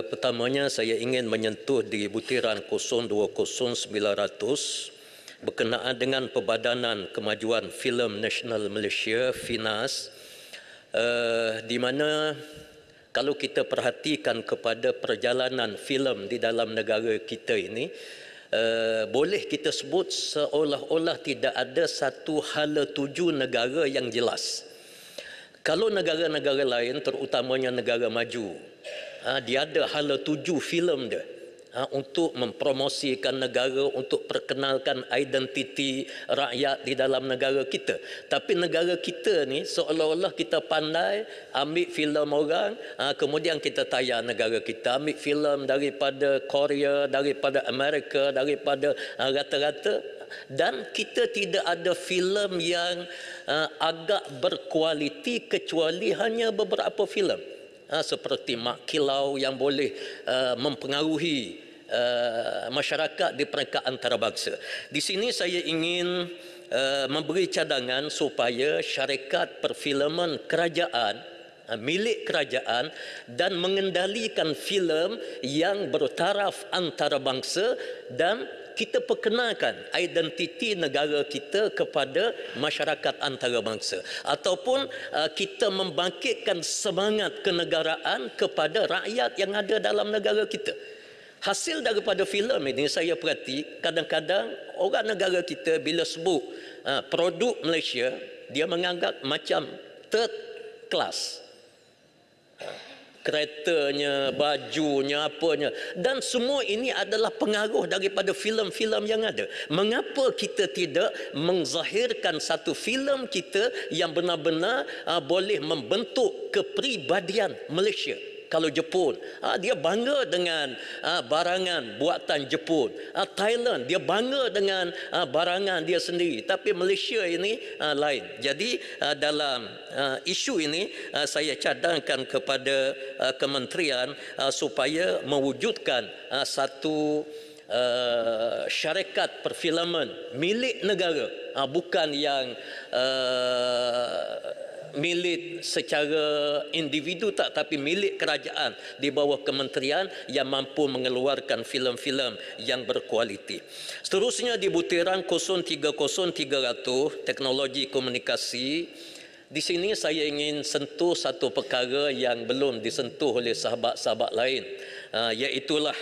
Pertamanya saya ingin menyentuh di butiran 020900 berkenaan dengan Perbadanan Kemajuan Filem Nasional Malaysia Finas, di mana kalau kita perhatikan kepada perjalanan filem di dalam negara kita ini, boleh kita sebut seolah-olah tidak ada satu hala tuju negara yang jelas. Kalau negara-negara lain, terutamanya negara maju, dia ada hala tuju filem dia untuk mempromosikan negara, untuk perkenalkan identiti rakyat di dalam negara kita. Tapi negara kita ni seolah-olah kita pandai ambil filem orang, kemudian kita tayar negara kita, ambil filem daripada Korea, daripada Amerika, daripada rata-rata dan kita tidak ada filem yang agak berkualiti kecuali hanya beberapa filem seperti Mak Kilau yang boleh mempengaruhi masyarakat di peringkat antarabangsa. Di sini saya ingin memberi cadangan supaya syarikat perfilman kerajaan milik kerajaan dan mengendalikan filem yang bertaraf antarabangsa dan kita perkenalkan identiti negara kita kepada masyarakat antarabangsa ataupun kita membangkitkan semangat kenegaraan kepada rakyat yang ada dalam negara kita. Hasil daripada filem ini saya perhati kadang-kadang orang negara kita bila sebut produk Malaysia dia menganggap macam third class. Keretanya, bajunya, apanya. Dan semua ini adalah pengaruh daripada filem-filem yang ada. Mengapa kita tidak menzahirkan satu filem kita yang benar-benar boleh membentuk kepribadian Malaysia? Kalau Jepun, dia bangga dengan barangan buatan Jepun. Thailand, dia bangga dengan barangan dia sendiri. Tapi Malaysia ini lain. Jadi dalam isu ini saya cadangkan kepada kementerian supaya mewujudkan satu syarikat perfilman milik negara, bukan yang milik secara individu tapi milik kerajaan di bawah kementerian yang mampu mengeluarkan filem-filem yang berkualiti. Seterusnya di butiran 030300 teknologi komunikasi, di sini saya ingin sentuh satu perkara yang belum disentuh oleh sahabat-sahabat lain, iaitulah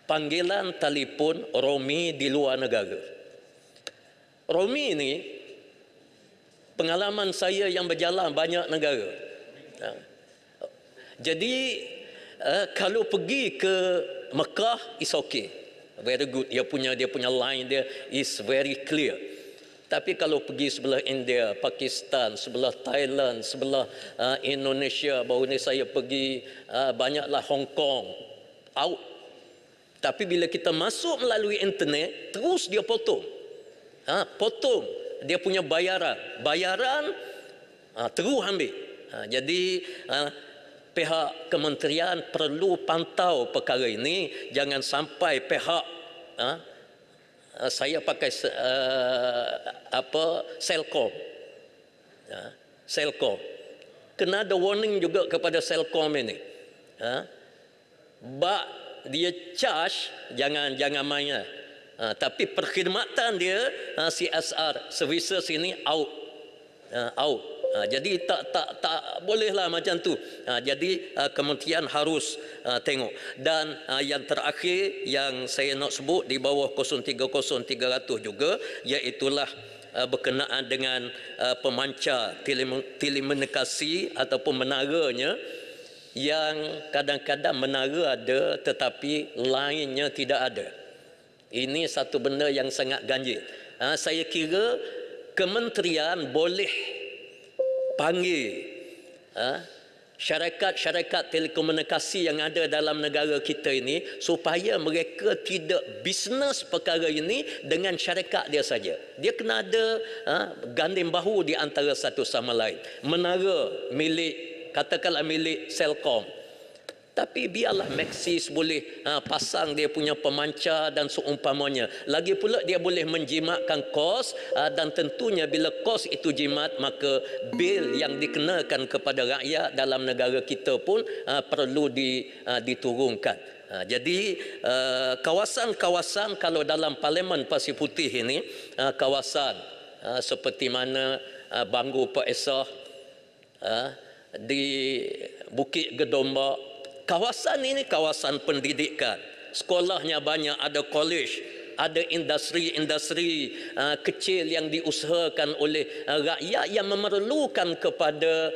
panggilan telefon romi di luar negara. Romi ini pengalaman saya yang berjalan banyak negara. Jadi kalau pergi ke Mekah is okay, very good. Dia punya line dia is very clear. Tapi kalau pergi sebelah India, Pakistan, sebelah Thailand, sebelah Indonesia, baru ni saya pergi banyaklah Hong Kong, out. Tapi bila kita masuk melalui internet, terus dia potong. Potong dia punya bayaran terus ambil. Jadi pihak kementerian perlu pantau perkara ini, jangan sampai pihak saya pakai Celcom, Celcom kena ada warning juga kepada Celcom ini. Dia charge jangan main. Tapi perkhidmatan dia CSR services ini out. Jadi tak bolehlah macam tu. Jadi kementerian harus tengok. Dan yang terakhir yang saya nak sebut di bawah 030300 juga, iaitulah berkenaan dengan pemancar telekomunikasi ataupun menaranya, yang kadang-kadang menara ada tetapi lainnya tidak ada. Ini satu benda yang sangat ganjil. Saya kira kementerian boleh panggil syarikat-syarikat telekomunikasi yang ada dalam negara kita ini supaya mereka tidak bisnes perkara ini dengan syarikat dia saja. Dia kena ada ganding bahu di antara satu sama lain. Menara milik, katakanlah milik Celcom, tapi biarlah Maxis boleh pasang dia punya pemancar dan seumpamanya. Lagi pula dia boleh menjimatkan kos, dan tentunya bila kos itu jimat, maka bil yang dikenakan kepada rakyat dalam negara kita pun perlu diturunkan. Jadi kawasan-kawasan, kalau dalam Parlimen Pasir Putih ini, kawasan seperti mana Bangor Pak Esah, di Bukit Gedombak, kawasan ini kawasan pendidikan. Sekolahnya banyak, ada college, ada industri-industri kecil yang diusahakan oleh rakyat yang memerlukan kepada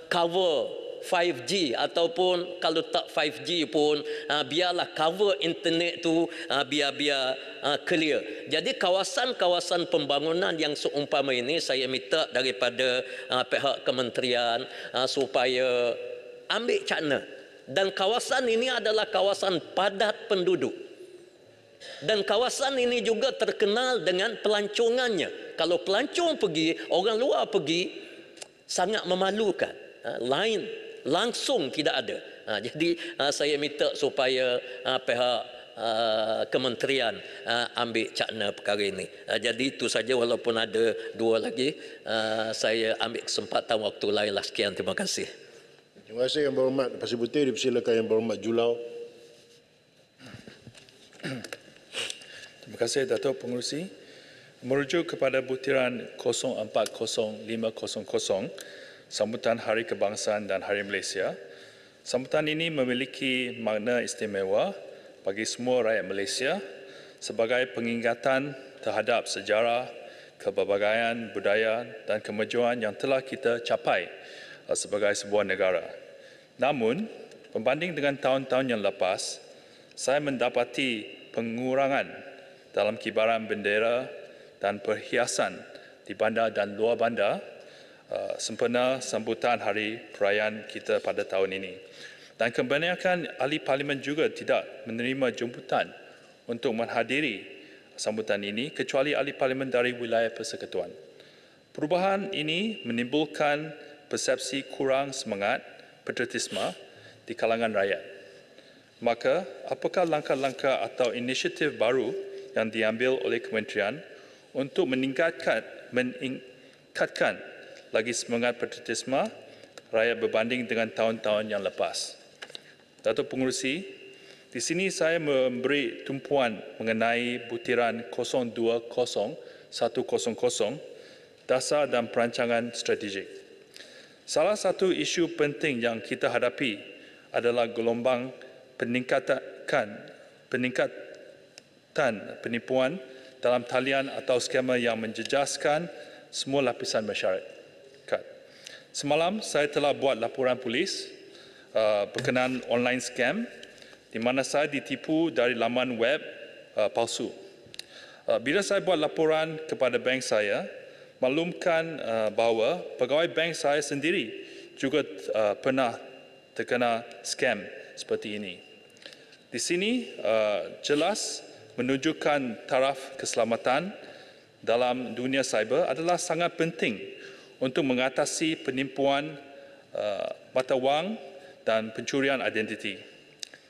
cover 5G, ataupun kalau tak 5G pun biarlah cover internet tu biar clear. Jadi kawasan-kawasan pembangunan yang seumpama ini saya minta daripada pihak kementerian supaya ambil cakna. Dan kawasan ini adalah kawasan padat penduduk. Dan kawasan ini juga terkenal dengan pelancongannya. Kalau pelancong pergi, orang luar pergi, sangat memalukan. Lain, langsung tidak ada. Jadi saya minta supaya pihak kementerian ambil cakna perkara ini. Jadi itu saja, walaupun ada dua lagi, saya ambil kesempatan waktu lain lah. Sekian, terima kasih. Terima kasih Yang Berhormat Pasir Putih. Dipersilakan Yang Berhormat Julau. Terima kasih Datuk Pengerusi. Merujuk kepada butiran 040500 sambutan Hari Kebangsaan dan Hari Malaysia, sambutan ini memiliki makna istimewa bagi semua rakyat Malaysia sebagai pengingatan terhadap sejarah, kepelbagaian, budaya dan kemajuan yang telah kita capai sebagai sebuah negara. Namun, berbanding dengan tahun-tahun yang lepas, saya mendapati pengurangan dalam kibaran bendera dan perhiasan di bandar dan luar bandar sempena sambutan hari perayaan kita pada tahun ini. Dan kebanyakan ahli parlimen juga tidak menerima jemputan untuk menghadiri sambutan ini kecuali ahli parlimen dari wilayah persekutuan. Perubahan ini menimbulkan persepsi kurang semangat patriotisme di kalangan rakyat. Maka, apakah langkah-langkah atau inisiatif baru yang diambil oleh kementerian untuk meningkatkan lagi semangat patriotisme rakyat berbanding dengan tahun-tahun yang lepas? Datuk Pengerusi, di sini saya memberi tumpuan mengenai butiran 020100 dasar dan perancangan strategik. Salah satu isu penting yang kita hadapi adalah gelombang peningkatan penipuan dalam talian atau skema yang menjejaskan semua lapisan masyarakat. Semalam saya telah buat laporan polis berkenaan online scam di mana saya ditipu dari laman web palsu. Bila saya buat laporan kepada bank saya, maklumkan bahawa pegawai bank saya sendiri juga pernah terkena scam seperti ini. Di sini jelas menunjukkan taraf keselamatan dalam dunia cyber adalah sangat penting untuk mengatasi penipuan mata wang dan pencurian identiti.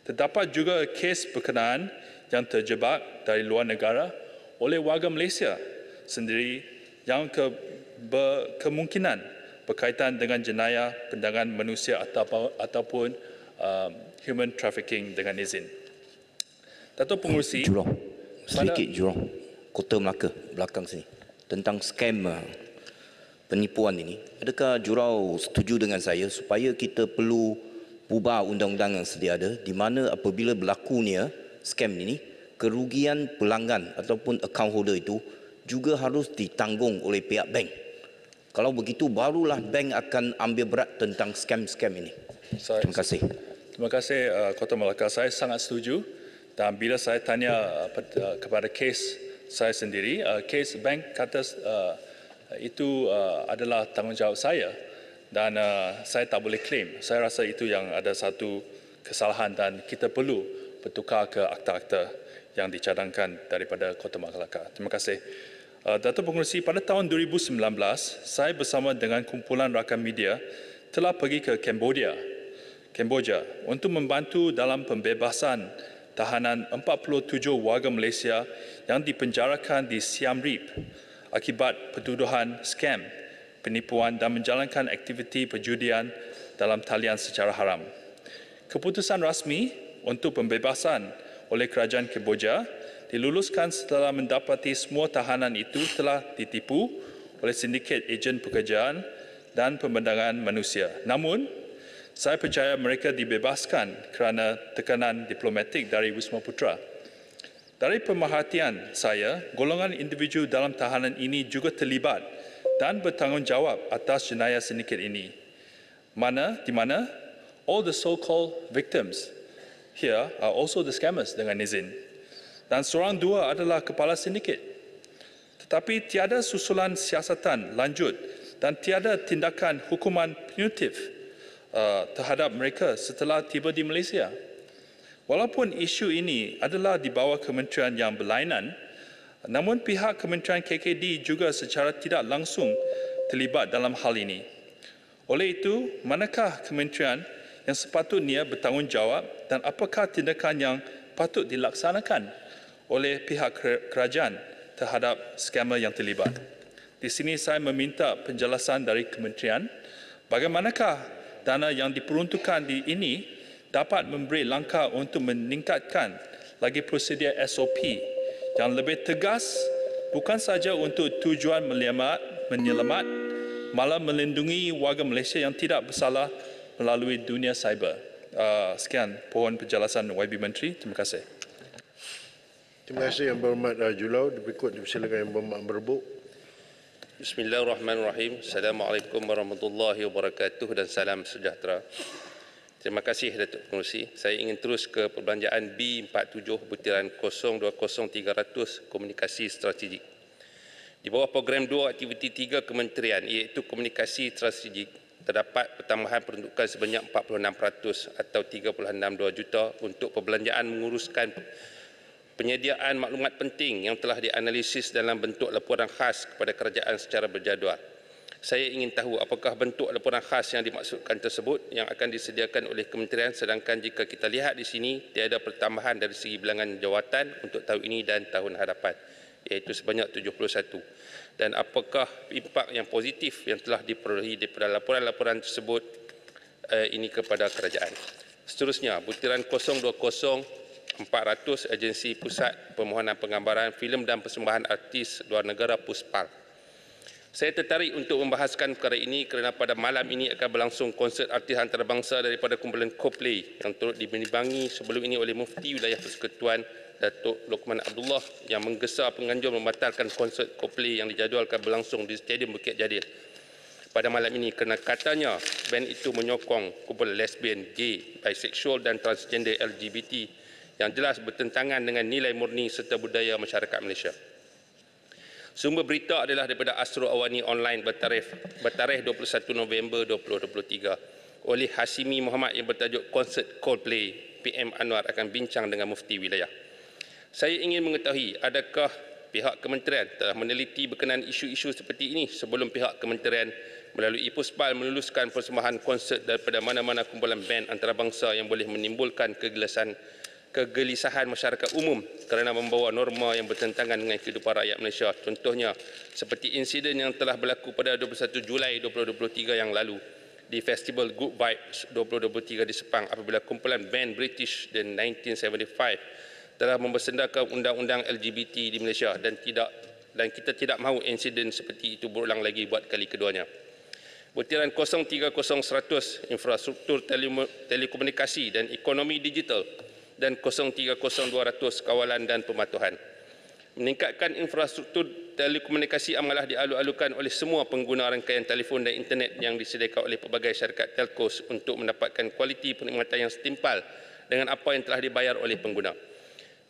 Terdapat juga kes berkenaan yang terjebak dari luar negara oleh warga Malaysia sendiri yang kemungkinan berkaitan dengan jenayah perdagangan manusia ataupun human trafficking dengan izin. Datuk Pengerusi, Jurong, Kota Melaka belakang sini, tentang skam penipuan ini, adakah Jurau setuju dengan saya supaya kita perlu ubah undang-undang yang sedia ada, di mana apabila berlakunya skam ini, kerugian pelanggan ataupun account holder itu juga harus ditanggung oleh pihak bank. Kalau begitu, barulah bank akan ambil berat tentang skam-skam ini. Terima kasih. Terima kasih Kota Melaka. Saya sangat setuju. Dan bila saya tanya kepada kes saya sendiri, kes bank kata itu adalah tanggungjawab saya dan saya tak boleh claim. Saya rasa itu yang ada satu kesalahan dan kita perlu bertukar ke akta-akta yang dicadangkan daripada Kota Melaka. Terima kasih. Datuk Pengerusi, pada tahun 2019, saya bersama dengan kumpulan rakan media telah pergi ke Kemboja untuk membantu dalam pembebasan tahanan 47 warga Malaysia yang dipenjarakan di Siem Reap akibat pertuduhan skam, penipuan dan menjalankan aktiviti perjudian dalam talian secara haram. Keputusan rasmi untuk pembebasan oleh kerajaan Kemboja diluluskan setelah mendapati semua tahanan itu telah ditipu oleh sindiket ejen pekerjaan dan pembendahan manusia. Namun, saya percaya mereka dibebaskan kerana tekanan diplomatik dari Wisma Putra. Dari pemerhatian saya, golongan individu dalam tahanan ini juga terlibat dan bertanggungjawab atas jenayah sindiket ini. Di mana all the so-called victims here are also the scammers dengan izin. Dan seorang dua adalah kepala sindiket. Tetapi tiada susulan siasatan lanjut dan tiada tindakan hukuman punitif terhadap mereka setelah tiba di Malaysia. Walaupun isu ini adalah di bawah kementerian yang berlainan, namun pihak Kementerian KKD juga secara tidak langsung terlibat dalam hal ini. Oleh itu, manakah kementerian yang sepatutnya bertanggungjawab dan apakah tindakan yang patut dilaksanakan oleh pihak kerajaan terhadap skamer yang terlibat? Di sini saya meminta penjelasan dari kementerian bagaimanakah dana yang diperuntukkan di ini dapat memberi langkah untuk meningkatkan lagi prosedur SOP yang lebih tegas bukan saja untuk tujuan menyelamat malah melindungi warga Malaysia yang tidak bersalah melalui dunia cyber. Sekian pohon penjelasan YB Menteri. Terima kasih. Terima kasih Yang Berhormat Julau. Berikut dipersilakan Yang Berhormat Merbuk. Bismillahirrahmanirrahim. Assalamualaikum warahmatullahi wabarakatuh dan salam sejahtera. Terima kasih Datuk Pengerusi. Saya ingin terus ke perbelanjaan B47 butiran 020300 komunikasi strategik. Di bawah program 2 aktiviti 3 kementerian iaitu komunikasi strategik terdapat pertambahan peruntukan sebanyak 46% atau 3.62 juta untuk perbelanjaan menguruskan penyediaan maklumat penting yang telah dianalisis dalam bentuk laporan khas kepada kerajaan secara berjadual. Saya ingin tahu apakah bentuk laporan khas yang dimaksudkan tersebut yang akan disediakan oleh kementerian, sedangkan jika kita lihat di sini tiada pertambahan dari segi bilangan jawatan untuk tahun ini dan tahun hadapan, iaitu sebanyak 71. Dan apakah impak yang positif yang telah diperolehi daripada laporan-laporan tersebut ini kepada kerajaan. Seterusnya, butiran 020-400 Agensi Pusat Permohonan Penggambaran Filem dan Persembahan Artis Luar Negara Puspal. Saya tertarik untuk membahaskan perkara ini kerana pada malam ini akan berlangsung konsert artis antarabangsa daripada kumpulan Coldplay yang turut dibintangi sebelum ini oleh Mufti Wilayah Persekutuan Datuk Lokman Abdullah yang menggesa penganjur membatalkan konsert Coldplay yang dijadualkan berlangsung di Stadium Bukit Jadil pada malam ini kerana katanya band itu menyokong kumpulan lesbian, gay, bisexual dan transgender LGBT yang jelas bertentangan dengan nilai murni serta budaya masyarakat Malaysia. Sumber berita adalah daripada Astro Awani Online bertarikh 21 November 2023 oleh Hasimi Muhammad yang bertajuk Konsert Coldplay, PM Anwar akan bincang dengan Mufti Wilayah. Saya ingin mengetahui adakah pihak kementerian telah meneliti berkenaan isu-isu seperti ini sebelum pihak kementerian melalui Puspal meluluskan persembahan konsert daripada mana-mana kumpulan band antarabangsa yang boleh menimbulkan kegelisahan masyarakat umum kerana membawa norma yang bertentangan dengan kehidupan rakyat Malaysia. Contohnya, seperti insiden yang telah berlaku pada 21 Julai 2023 yang lalu di Festival Good Vibes 2023 di Sepang apabila kumpulan band British The 1975 telah membersendakan undang-undang LGBT di Malaysia dan kita tidak mahu insiden seperti itu berulang lagi buat kali keduanya. Butiran 030-100 infrastruktur telekomunikasi dan ekonomi digital dan 030-200 kawalan dan pematuhan. Meningkatkan infrastruktur telekomunikasi amalah dialu-alukan oleh semua pengguna rangkaian telefon dan internet yang disediakan oleh pelbagai syarikat telcos untuk mendapatkan kualiti perkhidmatan yang setimpal dengan apa yang telah dibayar oleh pengguna.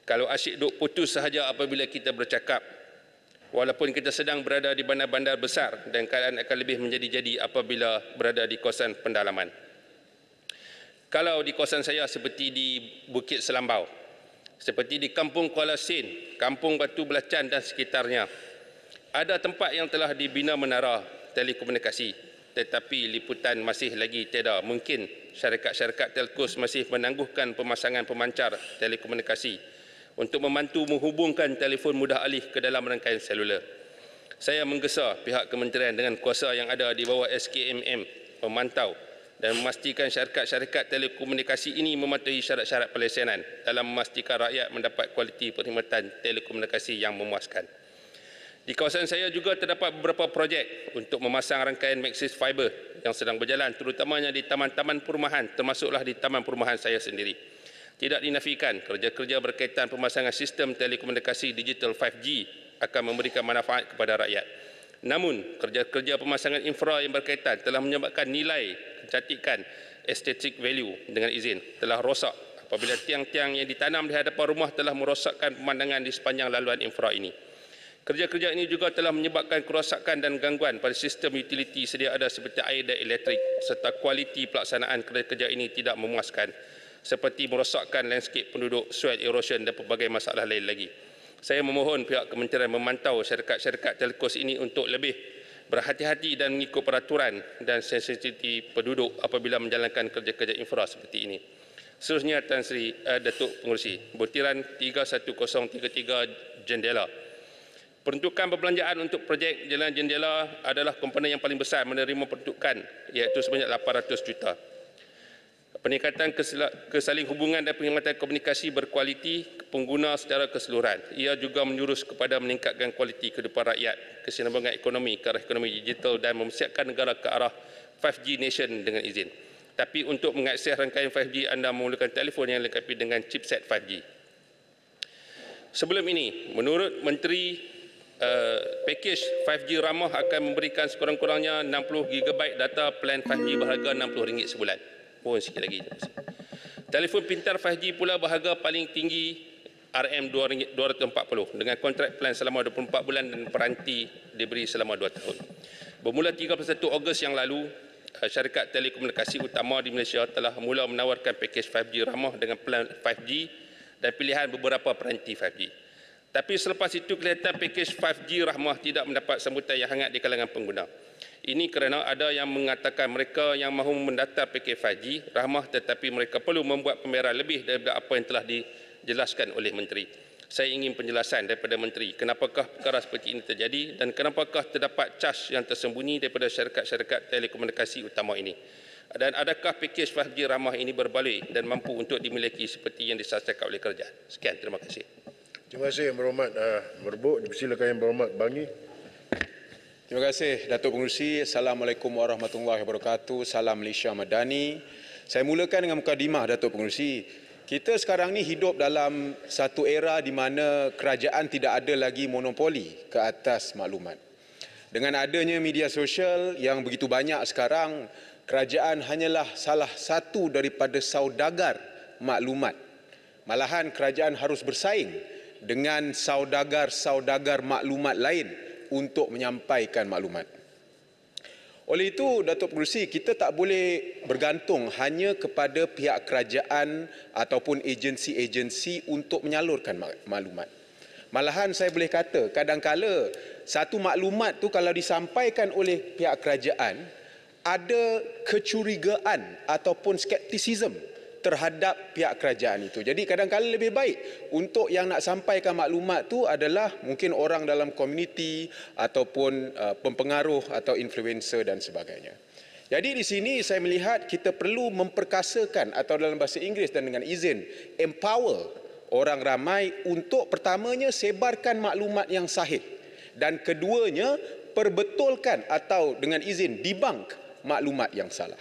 Kalau asyik duk putus sahaja apabila kita bercakap, walaupun kita sedang berada di bandar-bandar besar dan keadaan akan lebih menjadi-jadi apabila berada di kawasan pendalaman. Kalau di kawasan saya seperti di Bukit Selambau, seperti di Kampung Kuala Sin, Kampung Batu Belacan dan sekitarnya, ada tempat yang telah dibina menara telekomunikasi, tetapi liputan masih lagi tiada. Mungkin syarikat-syarikat telcos masih menangguhkan pemasangan pemancar telekomunikasi untuk membantu menghubungkan telefon mudah alih ke dalam rangkaian selular. Saya menggesa pihak kementerian dengan kuasa yang ada di bawah SKMM memantau dan memastikan syarikat-syarikat telekomunikasi ini mematuhi syarat-syarat pelaksanaan dalam memastikan rakyat mendapat kualiti perkhidmatan telekomunikasi yang memuaskan. Di kawasan saya juga terdapat beberapa projek untuk memasang rangkaian Maxis Fiber yang sedang berjalan, terutamanya di taman-taman perumahan, termasuklah di taman perumahan saya sendiri. Tidak dinafikan, kerja-kerja berkaitan pemasangan sistem telekomunikasi digital 5G akan memberikan manfaat kepada rakyat. Namun, kerja-kerja pemasangan infra yang berkaitan telah menyebabkan nilai kecantikan aesthetic value dengan izin telah rosak apabila tiang-tiang yang ditanam di hadapan rumah telah merosakkan pemandangan di sepanjang laluan infra ini. Kerja-kerja ini juga telah menyebabkan kerosakan dan gangguan pada sistem utiliti sedia ada seperti air dan elektrik serta kualiti pelaksanaan kerja-kerja ini tidak memuaskan. seperti merosakkan landscape penduduk, soil erosion dan pelbagai masalah lain lagi. Saya memohon pihak kementerian memantau syarikat-syarikat telkos ini untuk lebih berhati-hati dan mengikut peraturan dan sensitiviti penduduk apabila menjalankan kerja-kerja infra seperti ini. Seterusnya, Tan Sri Datuk Pengerusi, butiran 31033 Jendela. Peruntukan perbelanjaan untuk projek Jalan Jendela adalah komponen yang paling besar menerima peruntukan, iaitu sebanyak 800 juta. Peningkatan kesaling hubungan dan perkhidmatan komunikasi berkualiti pengguna secara keseluruhan. Ia juga menjurus kepada meningkatkan kualiti kehidupan rakyat, kesinambungan ekonomi ke arah ekonomi digital dan mempersiapkan negara ke arah 5G nation dengan izin. Tapi untuk mengakses rangkaian 5G, anda memerlukan telefon yang dilengkapi dengan chipset 5G. Sebelum ini, menurut Menteri, pakej 5G ramah akan memberikan sekurang-kurangnya 60 GB data plan 5G berharga RM60 sebulan. Mohon sikit lagi. Telefon pintar 5G pula berharga paling tinggi RM240 dengan kontrak plan selama 24 bulan dan peranti diberi selama 2 tahun. Bermula 31 Ogos yang lalu, syarikat telekomunikasi utama di Malaysia telah mula menawarkan pakej 5G ramah dengan plan 5G dan pilihan beberapa peranti 5G. Tapi selepas itu kelihatan pakej 5G ramah tidak mendapat sambutan yang hangat di kalangan pengguna. Ini kerana ada yang mengatakan mereka yang mahu mendaftar pakej 5G ramah tetapi mereka perlu membuat pembayaran lebih daripada apa yang telah dijelaskan oleh Menteri. Saya ingin penjelasan daripada Menteri, kenapakah perkara seperti ini terjadi dan kenapakah terdapat cas yang tersembunyi daripada syarikat-syarikat telekomunikasi utama ini. Dan adakah pakej 5G ramah ini berbaloi dan mampu untuk dimiliki seperti yang disasarkan oleh kerajaan? Sekian, terima kasih. Terima kasih Yang Berhormat Merbuk. Dipersilakan Yang Berhormat Bangi. Terima kasih Datuk Pengerusi. Assalamualaikum warahmatullahi wabarakatuh. Salam Malaysia Madani. Saya mulakan dengan mukadimah Datuk Pengerusi. Kita sekarang ni hidup dalam satu era di mana kerajaan tidak ada lagi monopoli ke atas maklumat. Dengan adanya media sosial yang begitu banyak sekarang, kerajaan hanyalah salah satu daripada saudagar maklumat. Malahan kerajaan harus bersaing dengan saudagar-saudagar maklumat lain untuk menyampaikan maklumat. Oleh itu, Datuk Pengerusi, kita tak boleh bergantung hanya kepada pihak kerajaan ataupun agensi-agensi untuk menyalurkan maklumat. Malahan saya boleh kata, kadang-kala satu maklumat tu kalau disampaikan oleh pihak kerajaan, ada kecurigaan ataupun skeptisism terhadap pihak kerajaan itu. Jadi kadang-kadang lebih baik untuk yang nak sampaikan maklumat tu adalah mungkin orang dalam komuniti ataupun pempengaruh atau influencer dan sebagainya. Jadi di sini saya melihat kita perlu memperkasakan atau dalam bahasa Inggeris dan dengan izin empower orang ramai untuk pertamanya sebarkan maklumat yang sahih dan keduanya perbetulkan atau dengan izin debunk maklumat yang salah.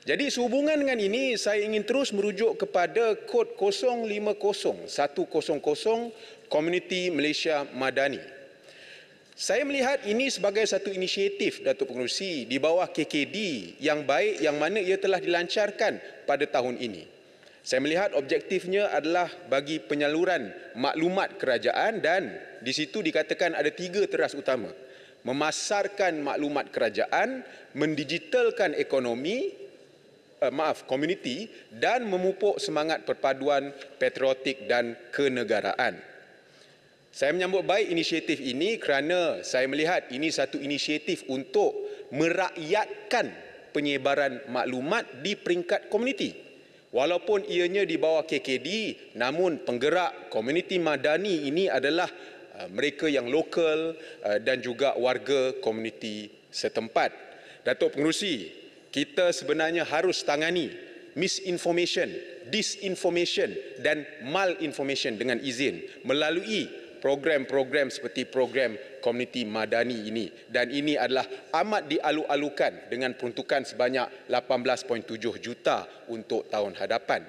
Jadi sehubungan dengan ini, saya ingin terus merujuk kepada kod 050-100 Komuniti Malaysia Madani. Saya melihat ini sebagai satu inisiatif Datuk Pengerusi di bawah KKD yang baik yang mana ia telah dilancarkan pada tahun ini. Saya melihat objektifnya adalah bagi penyaluran maklumat kerajaan dan di situ dikatakan ada 3 teras utama. Memasarkan maklumat kerajaan, mendigitalkan ekonomi, komuniti dan memupuk semangat perpaduan patriotik dan kenegaraan. Saya menyambut baik inisiatif ini kerana saya melihat ini satu inisiatif untuk merakyatkan penyebaran maklumat di peringkat komuniti. Walaupun ianya di bawah KKD, namun penggerak komuniti madani ini adalah mereka yang lokal dan juga warga komuniti setempat. Datuk Pengerusi, kita sebenarnya harus tangani misinformation, disinformation dan malinformation dengan izin melalui program-program seperti program komuniti madani ini. Dan ini adalah amat dialu-alukan dengan peruntukan sebanyak 18.7 juta untuk tahun hadapan.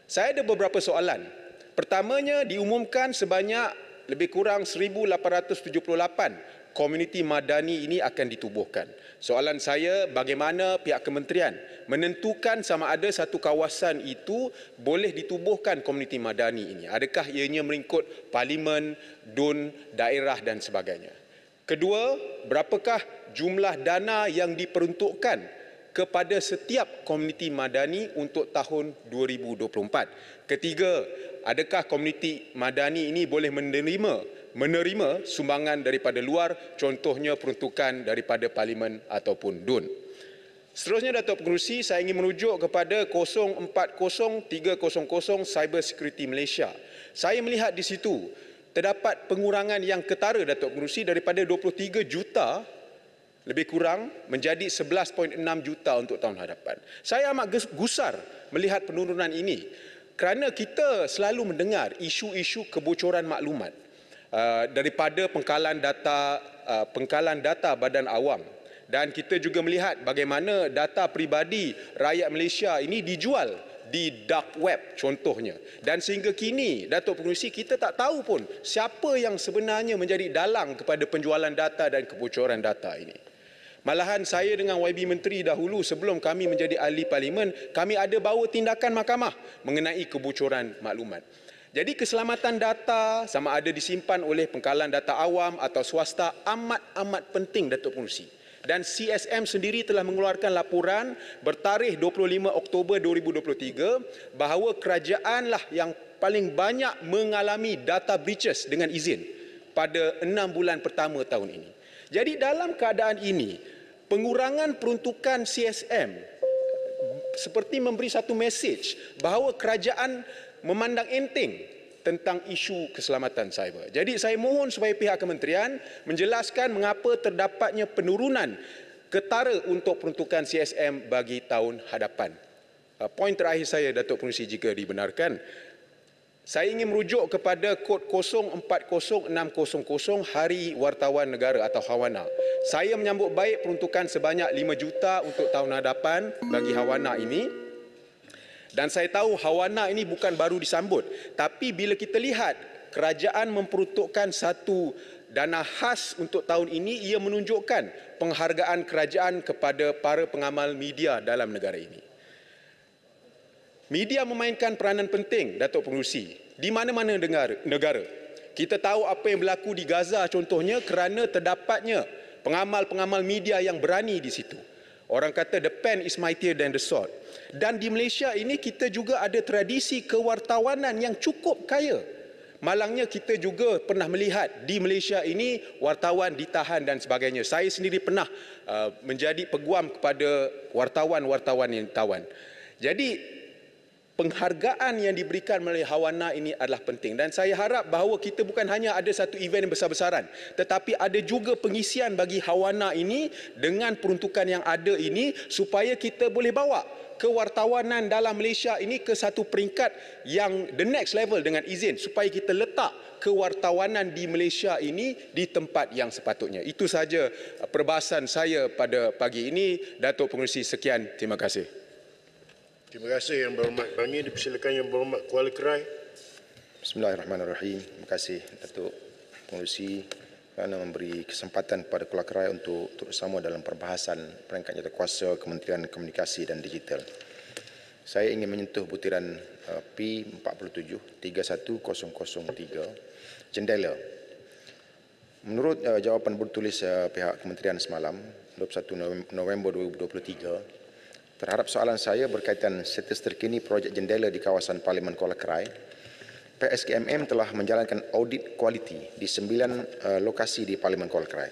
Saya ada beberapa soalan. Pertamanya, diumumkan sebanyak lebih kurang 1,878 komuniti madani ini akan ditubuhkan. Soalan saya, bagaimana pihak kementerian menentukan sama ada satu kawasan itu boleh ditubuhkan komuniti madani ini? Adakah ianya meringkut parlimen, DUN, daerah dan sebagainya? Kedua, berapakah jumlah dana yang diperuntukkan kepada setiap komuniti madani untuk tahun 2024. Ketiga, adakah komuniti madani ini boleh menerima sumbangan daripada luar, contohnya peruntukan daripada Parlimen ataupun DUN. Seterusnya, Datuk Pengerusi, saya ingin merujuk kepada 040300 Cyber Security Malaysia. Saya melihat di situ terdapat pengurangan yang ketara, Datuk Pengerusi, daripada 23 juta lebih kurang menjadi 11.6 juta untuk tahun hadapan. Saya amat gusar melihat penurunan ini kerana kita selalu mendengar isu-isu kebocoran maklumat daripada pengkalan data badan awam, dan kita juga melihat bagaimana data peribadi rakyat Malaysia ini dijual di dark web contohnya, dan sehingga kini, Datuk Pengerusi, kita tak tahu pun siapa yang sebenarnya menjadi dalang kepada penjualan data dan kebocoran data ini. Malahan saya dengan YB Menteri dahulu sebelum kami menjadi ahli parlimen, kami ada bawa tindakan mahkamah mengenai kebocoran maklumat. Jadi keselamatan data sama ada disimpan oleh pengkalan data awam atau swasta amat penting, Datuk Pengerusi. Dan CSM sendiri telah mengeluarkan laporan bertarikh 25 Oktober 2023 bahawa kerajaanlah yang paling banyak mengalami data breaches dengan izin pada 6 bulan pertama tahun ini. Jadi dalam keadaan ini, pengurangan peruntukan CSM seperti memberi satu mesej bahawa kerajaan memandang enteng tentang isu keselamatan cyber. Jadi saya mohon supaya pihak kementerian menjelaskan mengapa terdapatnya penurunan ketara untuk peruntukan CSM bagi tahun hadapan. Poin terakhir saya, Datuk Pengerusi, jika dibenarkan, saya ingin merujuk kepada kod 040600 Hari Wartawan Negara atau Hawana. Saya menyambut baik peruntukan sebanyak 5 juta untuk tahun hadapan bagi Hawana ini. Dan saya tahu Hawana ini bukan baru disambut. Tapi bila kita lihat kerajaan memperuntukkan satu dana khas untuk tahun ini, ia menunjukkan penghargaan kerajaan kepada para pengamal media dalam negara ini. Media memainkan peranan penting, Datuk Pengerusi, di mana-mana negara. Kita tahu apa yang berlaku di Gaza contohnya kerana terdapatnya pengamal-pengamal media yang berani di situ. Orang kata the pen is mightier than the sword. Dan di Malaysia ini kita juga ada tradisi kewartawanan yang cukup kaya. Malangnya kita juga pernah melihat di Malaysia ini wartawan ditahan dan sebagainya. Saya sendiri pernah menjadi peguam kepada wartawan-wartawan yang ditawan. Jadi penghargaan yang diberikan melalui Hawana ini adalah penting, dan saya harap bahawa kita bukan hanya ada satu event yang besar-besaran, tetapi ada juga pengisian bagi Hawana ini dengan peruntukan yang ada ini supaya kita boleh bawa kewartawanan dalam Malaysia ini ke satu peringkat yang the next level dengan izin, supaya kita letak kewartawanan di Malaysia ini di tempat yang sepatutnya. Itu saja perbahasan saya pada pagi ini. Datuk Pengerusi, sekian. Terima kasih. Terima kasih Yang Berhormat Bangi. Dipersilakan Yang Berhormat Kuala Krai. Bismillahirrahmanirrahim. Terima kasih Datuk Pengerusi kerana memberi kesempatan kepada Kuala Krai untuk turut sama dalam perbahasan perangkat jawatankuasa Kementerian Komunikasi dan Digital. Saya ingin menyentuh butiran P47 31003 jendela. Menurut jawapan bertulis pihak Kementerian semalam 21 November 2023, terhadap soalan saya berkaitan status terkini projek jendela di kawasan Parlimen Kuala Krai, PSKMM telah menjalankan audit kualiti di 9 lokasi di Parlimen Kuala Krai.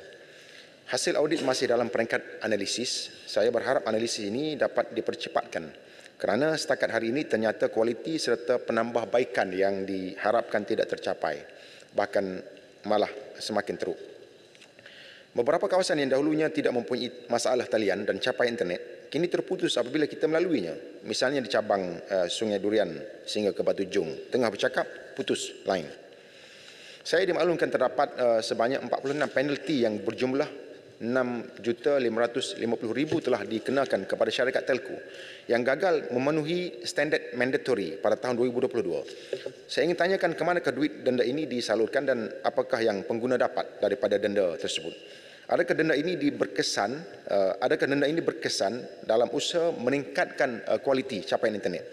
Hasil audit masih dalam peringkat analisis. Saya berharap analisis ini dapat dipercepatkan kerana setakat hari ini ternyata kualiti serta penambahbaikan yang diharapkan tidak tercapai, bahkan malah semakin teruk. Beberapa kawasan yang dahulunya tidak mempunyai masalah talian dan capai internet kini terputus apabila kita melaluinya. Misalnya di cabang Sungai Durian sehingga ke Batu Jung, tengah bercakap putus line. Saya dimaklumkan terdapat sebanyak 46 penalti yang berjumlah 6,550,000 telah dikenakan kepada syarikat telco yang gagal memenuhi standard mandatory pada tahun 2022. Saya ingin tanyakan ke manakah duit denda ini disalurkan dan apakah yang pengguna dapat daripada denda tersebut. Adakah denda ini berkesan dalam usaha meningkatkan kualiti capaian internet?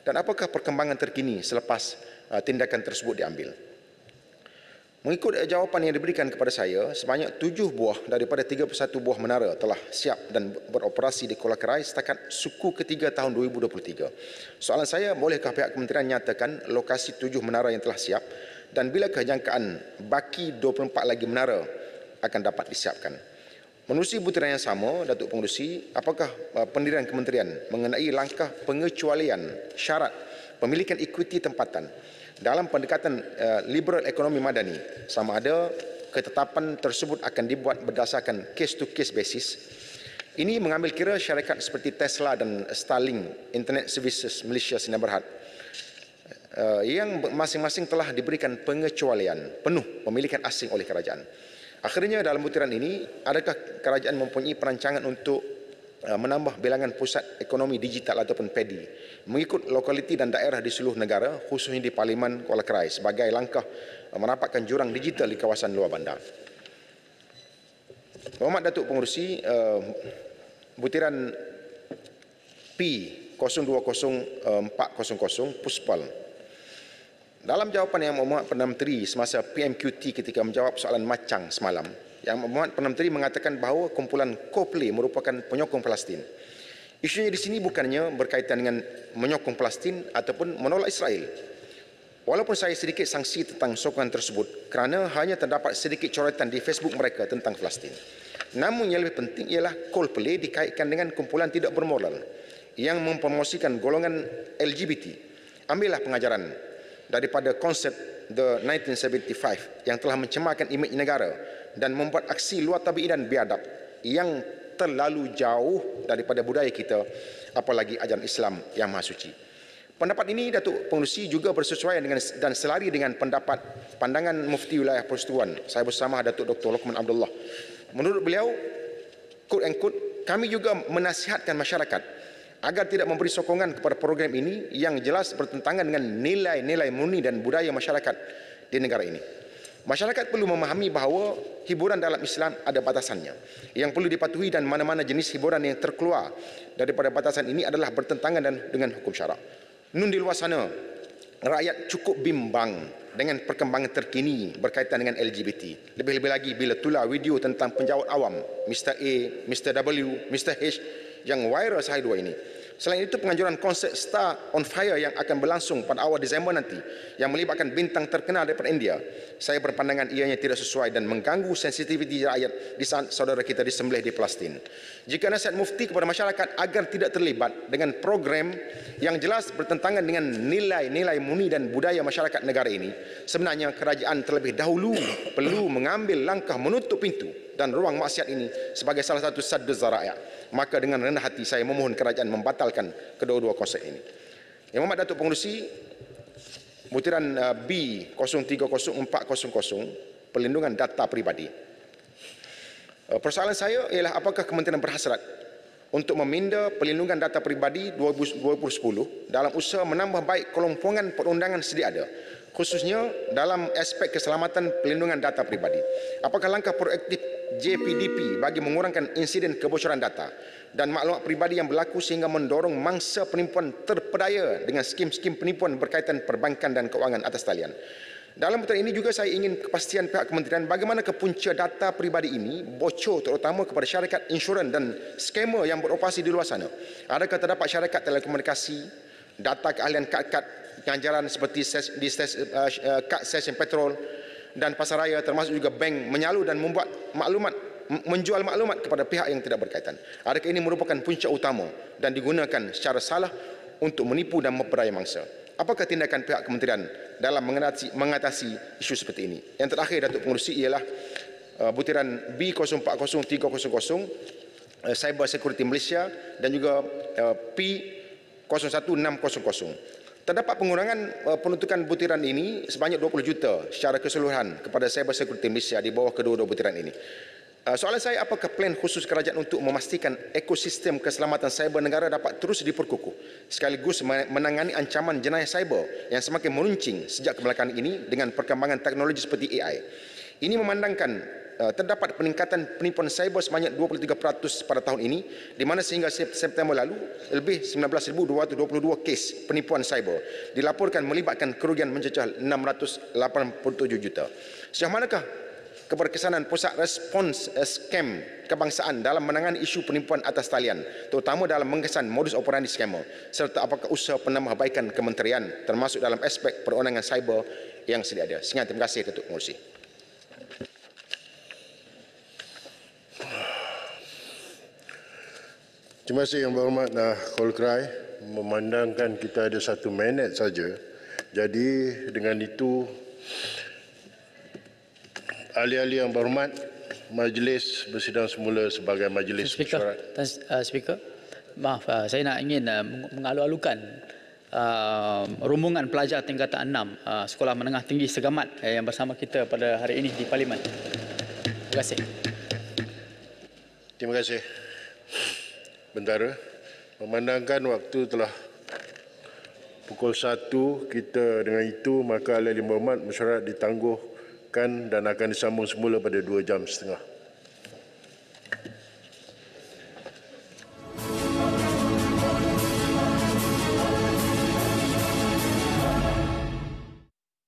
Dan apakah perkembangan terkini selepas tindakan tersebut diambil? Mengikut jawapan yang diberikan kepada saya, sebanyak 7 buah daripada 31 buah menara telah siap dan beroperasi di Kuala Kerai setakat suku ketiga tahun 2023. Soalan saya, bolehkah pihak kementerian nyatakan lokasi 7 menara yang telah siap dan bilakah jangkaan baki 24 lagi menara akan dapat disiapkan? Menerusi butiran yang sama, Datuk Pengerusi, apakah pendirian kementerian mengenai langkah pengecualian syarat pemilikan ekuiti tempatan dalam pendekatan liberal ekonomi madani, sama ada ketetapan tersebut akan dibuat berdasarkan case-to-case basis? Ini mengambil kira syarikat seperti Tesla dan Starlink Internet Services Malaysia Sdn Bhd yang masing-masing telah diberikan pengecualian penuh pemilikan asing oleh kerajaan. Akhirnya dalam butiran ini, adakah kerajaan mempunyai perancangan untuk menambah bilangan pusat ekonomi digital ataupun PEDI mengikut lokaliti dan daerah di seluruh negara, khususnya di Parlimen Kuala Kerai sebagai langkah merapatkan jurang digital di kawasan luar bandar? Berhormat Datuk Pengerusi, butiran P020400 Puspal. Dalam jawapan Yang Berhormat Perdana Menteri semasa PMQT ketika menjawab soalan macang semalam, Yang Berhormat Perdana Menteri mengatakan bahawa kumpulan Coldplay merupakan penyokong Palestin. Isunya di sini bukannya berkaitan dengan menyokong Palestin ataupun menolak Israel. Walaupun saya sedikit sangsi tentang sokongan tersebut kerana hanya terdapat sedikit coretan di Facebook mereka tentang Palestin. Namun yang lebih penting ialah Coldplay dikaitkan dengan kumpulan tidak bermoral yang mempromosikan golongan LGBT. Ambillah pengajaran daripada konsep The 1975 yang telah mencemarkan imej negara dan membuat aksi luar tabi'i dan biadab yang terlalu jauh daripada budaya kita, apalagi ajaran Islam yang maha suci. Pendapat ini, Datuk Pengerusi, juga bersesuaian dengan dan selari dengan pandangan Mufti Wilayah Persekutuan saya bersama Datuk Dr. Lokman Abdullah. Menurut beliau, quote and quote, kami juga menasihatkan masyarakat agar tidak memberi sokongan kepada program ini yang jelas bertentangan dengan nilai-nilai murni dan budaya masyarakat di negara ini. Masyarakat perlu memahami bahawa hiburan dalam Islam ada batasannya yang perlu dipatuhi dan mana-mana jenis hiburan yang terkeluar daripada batasan ini adalah bertentangan dengan hukum syarak. Nun di luar sana, rakyat cukup bimbang dengan perkembangan terkini berkaitan dengan LGBT. Lebih-lebih lagi bila tular video tentang penjawat awam Mr. A, Mr. W, Mr. H yang viral sehari dua ini. Selain itu, penganjuran konsert Star on Fire yang akan berlangsung pada awal Disember nanti yang melibatkan bintang terkenal daripada India, saya berpandangan ianya tidak sesuai dan mengganggu sensitiviti rakyat di saat saudara kita disembelih di Palestin. Jika nasihat Mufti kepada masyarakat agar tidak terlibat dengan program yang jelas bertentangan dengan nilai-nilai murni dan budaya masyarakat negara ini, sebenarnya kerajaan terlebih dahulu perlu mengambil langkah menutup pintu dan ruang maksiat ini sebagai salah satu saddu zara'i'. Maka dengan rendah hati saya memohon kerajaan membatalkan kedua-dua konsep ini. Yang Berhormat Datuk Pengerusi, butiran B030400 perlindungan data peribadi. Persoalan saya ialah apakah kementerian berhasrat untuk meminda perlindungan data peribadi 2010 dalam usaha menambah baik kelompongan perundangan sedia ada, khususnya dalam aspek keselamatan perlindungan data peribadi. Apakah langkah proaktif JPDP bagi mengurangkan insiden kebocoran data dan maklumat peribadi yang berlaku sehingga mendorong mangsa penipuan terpedaya dengan skim-skim penipuan berkaitan perbankan dan keuangan atas talian? Dalam butiran ini juga saya ingin kepastian pihak kementerian bagaimana kepunca data peribadi ini bocor terutama kepada syarikat insurans dan skamer yang beroperasi di luar sana. Adakah terdapat syarikat telekomunikasi, data keahlian kad-kad ganjaran seperti kad stesen petrol dan pasaraya, termasuk juga bank menyalu dan membuat maklumat, menjual maklumat kepada pihak yang tidak berkaitan? Adakah ini merupakan punca utama dan digunakan secara salah untuk menipu dan memperdaya mangsa? Apakah tindakan pihak kementerian dalam mengatasi isu seperti ini? Yang terakhir, Datuk Pengerusi, ialah butiran B040300 Cyber Security Malaysia dan juga P01600. Terdapat pengurangan penuntukan butiran ini sebanyak 20 juta secara keseluruhan kepada Cyber Security Malaysia di bawah kedua-dua butiran ini. Soalan saya, apakah plan khusus kerajaan untuk memastikan ekosistem keselamatan cyber negara dapat terus diperkukuh sekaligus menangani ancaman jenayah cyber yang semakin meruncing sejak kebelakangan ini dengan perkembangan teknologi seperti AI? Ini memandangkan terdapat peningkatan penipuan cyber sebanyak 23% pada tahun ini, di mana sehingga September lalu lebih 19,222 kes penipuan cyber dilaporkan melibatkan kerugian mencecah 687 juta. Sejauh manakah keberkesanan pusat respons skam kebangsaan dalam menangani isu penipuan atas talian, terutama dalam mengesan modus operandi skamer, serta apakah usaha penambahbaikan kementerian termasuk dalam aspek perundangan cyber yang sedia ada? Sekian, terima kasih Datuk Pengerusi. Terima kasih Yang Berhormat Khul Krai. Memandangkan kita ada 1 minit saja, jadi dengan itu ahli-ahli Yang Berhormat, majlis bersidang semula sebagai majlis mesyuarat. Speaker, maaf, saya nak ingin mengalu-alukan rombongan pelajar tingkatan 6 Sekolah Menengah Tinggi Segamat yang bersama kita pada hari ini di Parlimen. Terima kasih. Terima kasih. Bentara, memandangkan waktu telah pukul 1 kita, dengan itu maka ahli-ahli Yang Berhormat mesyuarat ditangguhkan dan akan disambung semula pada 2 jam setengah.